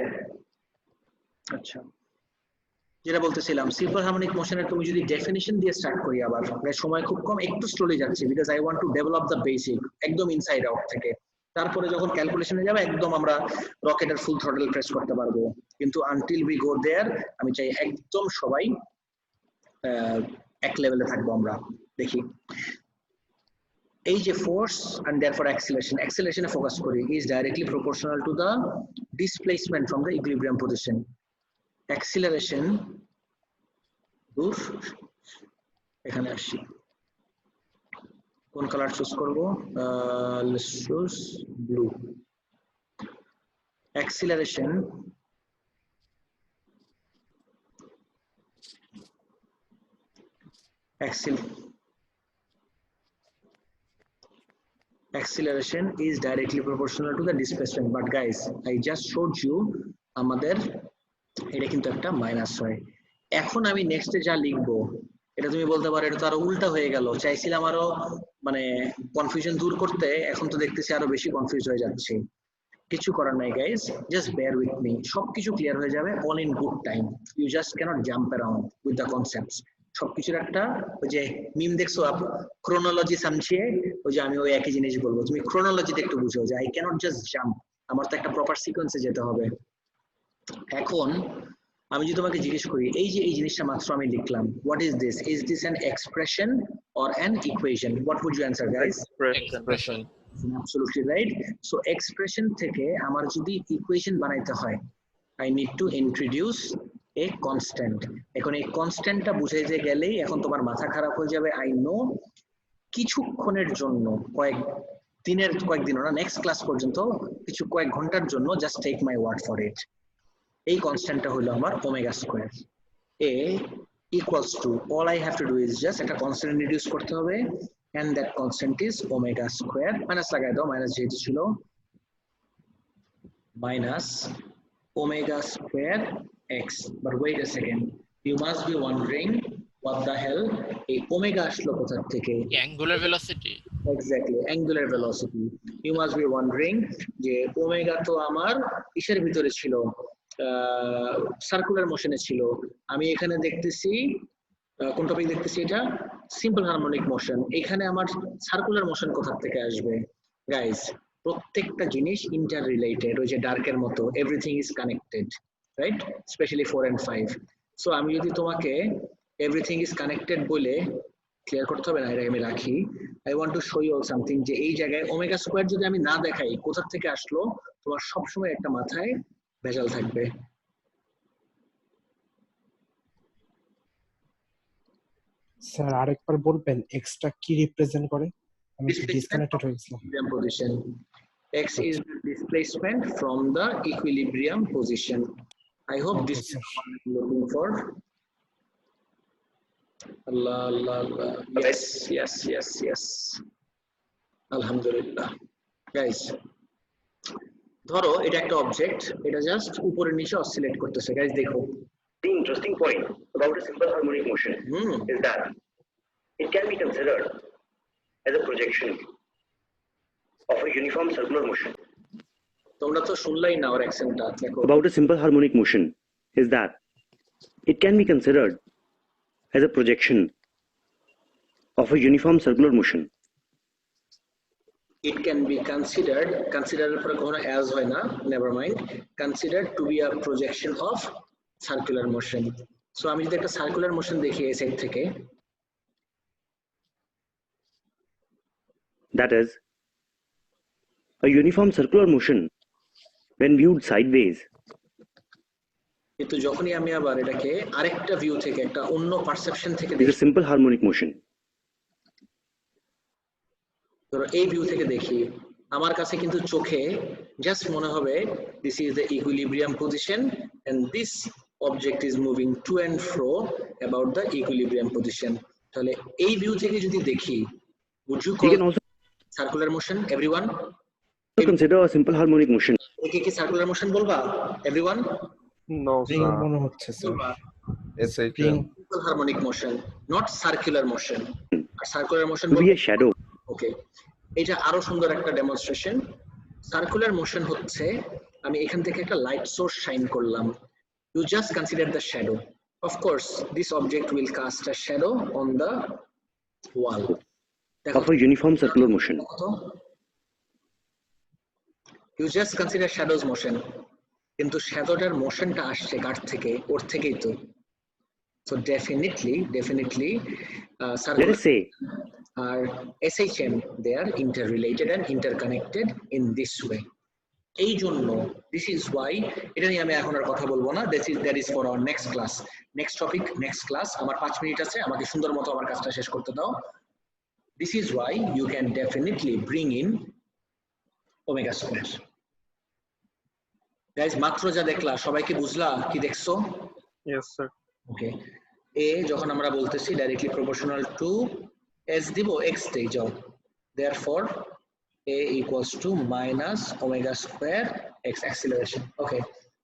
Speaker 1: আচ্ছা, যেটা বলতেছিলাম সিম্পল হারমোনিক মোশনের তুমি যদি ডেফিনিশন দিয়ে স্টার্ট করি, আবার সময় খুব কম, একটু স্লোলি যাচ্ছে, because I want to develop the basic একদম ইনসাইড আউট থেকে। তারপরে যখন ক্যালকুলেশনে যাবে একদম আমরা রকেটের ফুল থ্রটল প্রেস করতে পারবো, কিন্তু আনটিল উই গো দেয়ার আমি চাই একদম সবাই এক লেভেলে থাকবো আমরা। দেখি এই যে ফোর্স এন্ড দেয়ারফর অ্যাক্সিলারেশন, অ্যাক্সিলারেশনে ফোকাস করি, is directly proportional to the displacement from the equilibrium position. Acceleration দূর, এখানে আসি, কোন কালার চুজ করব? Let's choose blue. Acceleration acceleration is directly proportional to the displacement, but guys I just showed you আমাদের এটা কিন্তু একটা মাইনাস হয়। এখন আমি নেক্সটে যা লিখবো এটা তুমি বলতে পারো এটা তো আরো উল্টা হয়ে গেল, চাইছিলাম আরো মানে কনফিউশন দূর করতে, এখন তো দেখতেছি আরো বেশি কনফিউজ হয়ে যাচ্ছে। কিছু করার নাই guys, just bear with me, সবকিছু ক্লিয়ার হয়ে যাবে all in good time. You just can't jump around with the concepts. সবকিছুর একটা ওই যে মিম দেখছো ক্রোনোলজি সামছিয়ে, ওই যে আমি ওই একই জিনিস বলবো, তুমি ক্রোনোলজিতে একটু বুঝো যে আই ক্যানট জাস্ট জাম্প, আমার তো একটা প্রপার সিকোয়েন্সে যেতে হবে। এখন আমি যদি তোমাকে জিজ্ঞেস করি এই যে এই জিনিসটা মাত্র আমি লিখলাম, what is this? Is this an expression or an equation? What would you answer guys?
Speaker 3: Expression.
Speaker 1: Absolutely right. So expression থেকে আমার যদি ইকুয়েশন বানাইতে হয়, I need to introduce a constant. এখন এই কনস্ট্যান্টটা বুঝাইতে গেলেই এখন তোমার মাথা খারাপ হয়ে যাবে। I know কিছুক্ষণের জন্য, কয়েকদিন না, নেক্সট ক্লাস পর্যন্ত কিছু কয়েক ঘন্টার জন্য just take my word for it. এই কনস্ট্যান্টটা হলো আমার omega square. A equals to, all I have to do is just একটা কনস্ট্যান্ট ইন্ট্রোডিউস করতে হবে, and that constant is omega square, minus লাগাই দাও, মাইনাস যেহেতু ছিল, minus omega square x. But wait a second, you must be wondering what the hell এই omega আসলো কোথা থেকে?
Speaker 3: Angular velocity.
Speaker 1: Exactly, angular velocity. You must be wondering যে omega তো আমার কিসের ভিতরে ছিল? সার্কুলার মোশনে ছিল। আমি এখানে দেখতেছি কোন টপিক দেখতেছি? এটা সিম্পল হারমোনিক মোশন। এখানে আমার সার্কুলার মোশন কোথা থেকে আসবে? গাইস প্রত্যেকটা জিনিস ইন্টার রিলেটেড, ওই যে ডার্কের মতো, everything is connected, right? Specially 4 and 5. So আমি যদি তোমাকে এভরিথিং ইজ কানেক্টেড বলে ক্লিয়ার করতে হবে না, এটা আমি রাখি। I want to show you something, যে এই জায়গায় ওমেগা স্কোয়ার যদি আমি না দেখাই কোথা থেকে আসলো, তোমার সবসময় একটা মাথায় ভেজাল থাকবে।
Speaker 14: স্যার আরেকবার বলবেন এক্সটা কি রিপ্রেজেন্ট করে? আমি ডিসকানেক্টেড হয়ে গেছিলাম।
Speaker 1: Position. X is the displacement from the equilibrium position. I hope this is what I'm looking for. Allah, Allah, Allah. Yes, yes, yes, yes. Alhamdulillah. Guys, ধরো এটা একটা অবজেক্ট, এটা জাস্ট উপরে নিচে অসিলেট করতেছে। গাইস দেখো,
Speaker 15: The interesting point about a simple harmonic motion is that it can be considered as a projection of a uniform circular motion.
Speaker 1: তোমরা তো শুনলাই না ওর অ্যাকসেন্টটা, দেখো।
Speaker 15: About a simple harmonic motion is that it can be considered as a projection of a uniform circular motion.
Speaker 1: It can be considered, considered পরে কোনো as হয় না, never mind, considered to be a projection of circular motion. So আমি যদি একটা circular motion দেখি এই side থেকে,
Speaker 15: that is a uniform circular motion when viewed sideways.
Speaker 1: কিন্তু যখনই আমি আবার এটাকে আরেকটা ভিউ থেকে, একটা অন্য পারসেপশন থেকে
Speaker 15: Is
Speaker 1: দেখি,
Speaker 15: a simple harmonic motion.
Speaker 1: ধরো এই ভিউ থেকে দেখি, আমার কাছে কিন্তু চোখে জাস্ট মনে হবে this is the equilibrium position and this object is moving to and fro about the equilibrium position. তাহলে এই ভিউ থেকে যদি দেখি, would you
Speaker 15: We
Speaker 1: call
Speaker 15: can also
Speaker 1: circular motion? Everyone
Speaker 15: consider a simple harmonic motion.
Speaker 1: একে কি circular motion বলবা? Everyone?
Speaker 2: No sir,
Speaker 14: মনে হচ্ছে sir
Speaker 1: Simple harmonic motion, not circular motion. আর circular motion
Speaker 15: To be a shadow.
Speaker 1: Okay, এটা আরো সুন্দর একটা ডেমনস্ট্রেশন। সার্কুলার মোশন হচ্ছে আমি এখান থেকে একটা লাইট সোর্স শাইন করলাম, you just consider the shadow. Of course this object will cast a shadow on the wall
Speaker 15: Of a uniform circular motion.
Speaker 1: You just consider shadows motion, কিন্তু শ্যাডোটার মোশনটা আসছে কার থেকে? ওর থেকেই তো। So definitely
Speaker 15: Let us say
Speaker 1: are SHM, they are interrelated and interconnected in this way. এই জন্য this is why, এটা নিয়ে আমি এখন আর কথা বলবো না, that is for our next class, next topic, next class. আমার 5 মিনিট আছে, আমাকে সুন্দর মতো আমার কাজটা শেষ করতে দাও। This is why you can definitely bring in omega square. Guys, মাত্র যা দেখলা সবাই কি বুঝলা? কি দেখছো?
Speaker 4: Yes sir.
Speaker 1: ওকে, a যখন আমরা বলতেছি ডাইরেক্টলি প্রপোর্শনাল টু s দিব x তে যাও, therefore a equals to minus omega square x acceleration. ওকে,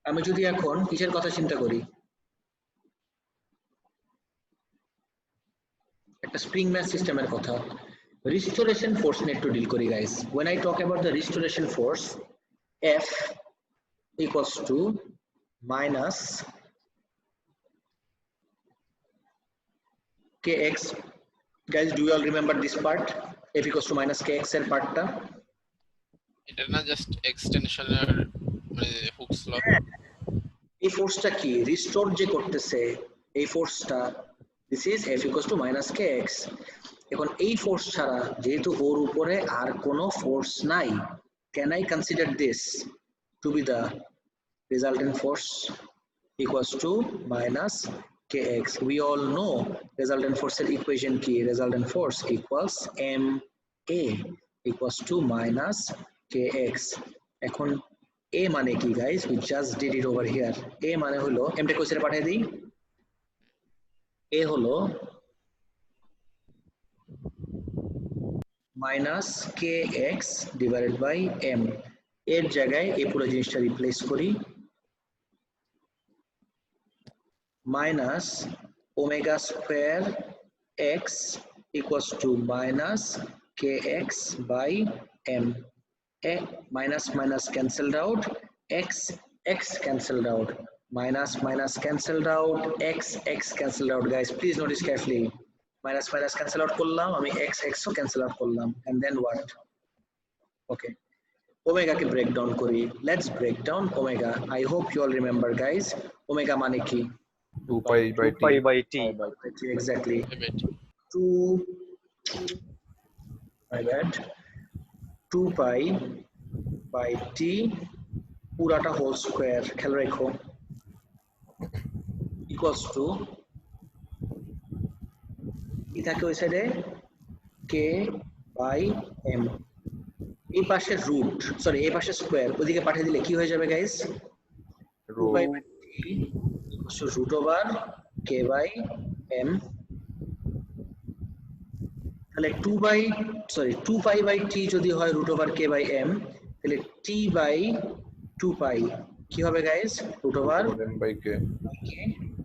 Speaker 1: আমি যদি এখন কিসের কথা চিন্তা করি, একটা স্প্রিং ম্যাস সিস্টেমের কথা, রিস্টোরেশন ফোর্স নিয়ে একটু ডিল করি guys. when I talk about the restoration force, F equals to minus kx. Guys, do you all remember this part? F equals to minus kx এর পার্টটা,
Speaker 3: এটা না জাস্ট এক্সটেনশনের মানে হুকস ল।
Speaker 1: এই ফোর্সটা কি রিস্টোর যে করতেছে, এই ফোর্সটা this is F equals to minus kx. এখন এই ফোর্স ছাড়া যেহেতু ওর উপরে আর কোনো ফোর্স নাই, can I consider this to be the resultant force equals to minus kx? We all know resultant force এর equation কি, resultant force equals ma equals to minus kx. এখন a মানে কি guys? We just did it over here. a মানে হলো, এমটা কোশ্চেনে পাঠিয়ে দিই, a হলো minus kx divided by m. এর জায়গায় এই পুরো জিনিসটা রিপ্লেস করি, minus omega square x equals to minus kx by m. A minus minus cancelled out, x cancelled out, minus cancelled out, x cancelled out. Guys, please notice carefully. Minus cancel out করলাম আমি, x ও cancel out করলাম, and then what? Okay, omega K break down করি. Let's break down omega. I hope you all remember guys, omega মানে কি?
Speaker 2: 2 pi by
Speaker 4: 2 pi by t.
Speaker 1: Exactly. 2 my bad 2 pi by t পুরাটা whole square খেয়াল রাখো equals to কি থাকে ওই সাইডে k বাই m এই পাশে রুট সরি এই পাশে স্কয়ার ওদিকে পাঠিয়ে দিলে কি হয়ে যাবে guys 2 pi by t equals to root over k by m তাহলে 2 pi by t যদি হয় root over k by m তাহলে t by 2 pi কি হবে guys root over
Speaker 2: m by k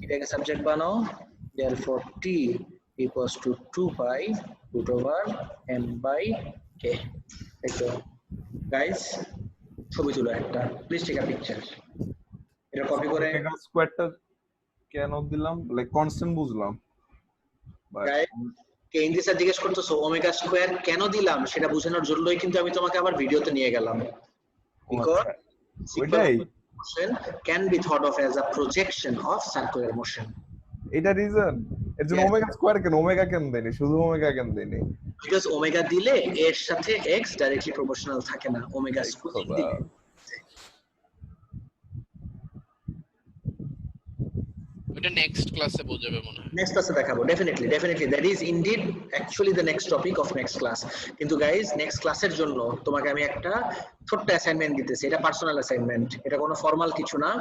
Speaker 1: এটাকে সাবজেক্ট বানাও therefore t equals to 2 pi root over m by k দেখো guys ছবি তুলো একটা প্লিজ টেক আ পিকচার এটা কপি করে
Speaker 2: ওমেগা স্কয়ারটা কেন দিলাম লাইক কনস্ট্যান্ট বুঝলাম
Speaker 1: গাইস কে ইংলিশ স্যার জিজ্ঞেস করতেছো ওমেগা স্কয়ার কেন দিলাম সেটা বোঝানোর জন্যই কিন্তু আমি তোমাকে আবার ভিডিওতে নিয়ে গেলাম because
Speaker 2: ওইটাই
Speaker 1: motion can be thought of as a projection of circular motion
Speaker 2: এটা রিজন এর জন্য ওমেগা স্কয়ার কেন ওমেগা কেন দেনি শুধু ওমেগা কেন দেনি
Speaker 1: because ওমেগা দিলে এর সাথে x ডাইরেক্টলি প্রপোর্শনাল থাকে না ওমেগা স্কয়ার দিলে
Speaker 3: এটা নেক্সট ক্লাসে বোঝাবে মনে হয়
Speaker 1: নেক্সট ক্লাসে দেখাবো definitely that is indeed actually the next topic of next class কিন্তু গাইস নেক্সট ক্লাসের জন্য তোমাকে আমি একটা ছোট্ট অ্যাসাইনমেন্ট দিতেছি এটা পার্সোনাল অ্যাসাইনমেন্ট এটা কোনো ফর্মাল কিছু না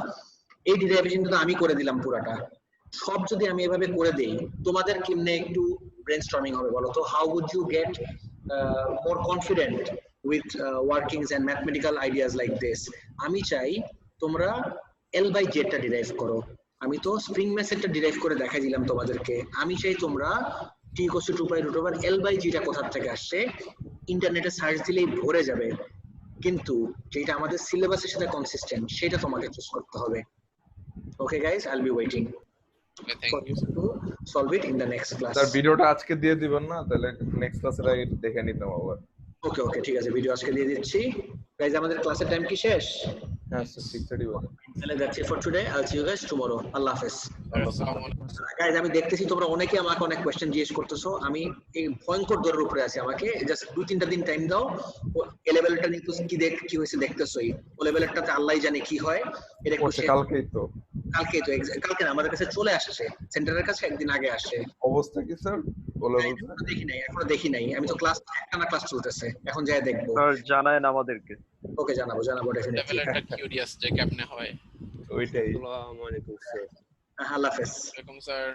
Speaker 1: এই ডেরিভেশনটা আমি করে দিলাম পুরাটা সব যদি আমি এভাবে করে দেই তোমাদের কেমনে একটু ব্রেনস্টর্মিং হবে বলো তো how would you get more confident with workings and mathematical ideas like this আমি চাই তোমরা L by Z টা ডিরাইভ করো আমি তো স্প্রিং মেথডটা ডিরাইভ করে দেখাই দিলাম তোমাদেরকে আমি চাই তোমরা t = 2 pi root over L by G টা কোথা থেকে আসছে ইন্টারনেটে সার্চ দিলেই ভরে যাবে কিন্তু যেটা আমাদের সিলেবাসের সাথে কনসিস্টেন্ট সেটা তোমাকে চুজ করতে হবে okay guys I will be waiting
Speaker 3: thank you
Speaker 1: to solve it in the next class
Speaker 2: sir ভিডিওটা আজকে দিয়ে দিবেন না তাহলে নেক্সট ক্লাসের আগে দেখে নিতাম আবার
Speaker 1: ওকে ওকে ঠিক আছে ভিডিও আজকে দিয়ে দিচ্ছি গাইস আমাদের ক্লাসের টাইম কি শেষ
Speaker 2: হ্যাঁ স্যার 6:30 বলে
Speaker 1: তাহলে that's it for today I will see you guys tomorrow আল্লাহ হাফেজ গাইস আমি দেখতেছি তোমরা অনেকে আমাকে অনেক কোশ্চেন জিজ্ঞেস করতেছো আমি এই ভয়ঙ্কর দৌড়ের উপরে আছি আমাকে জাস্ট 2-3টা দিন টাইম দাও এ লেভেলটা নিয়ে কি হয়েছে দেখতেছোই ও লেভেলটাতে আল্লাহই জানে কি হয় এটা একটু কালকেই তো কালকে না আমাদের কাছে চলে আসছে সেন্টারের কাছে একদিন আগে আসে
Speaker 2: অবস্থা কি স্যার বলে
Speaker 1: এখনো দেখি নাই আমি তো ক্লাস একটানা ক্লাস চলতেছে এখন যাই দেখবো
Speaker 4: স্যার জানায়েন আমাদেরকে
Speaker 1: ওকে জানাবো ডেফিনেটলি
Speaker 3: লেভেলটা কিউরিয়াস যে কেমনে হয়
Speaker 2: ওইটাই
Speaker 3: আসসালামু আলাইকুম স্যার
Speaker 1: আল্লাহ হাফেজ
Speaker 3: ওয়ালাইকুম স্যার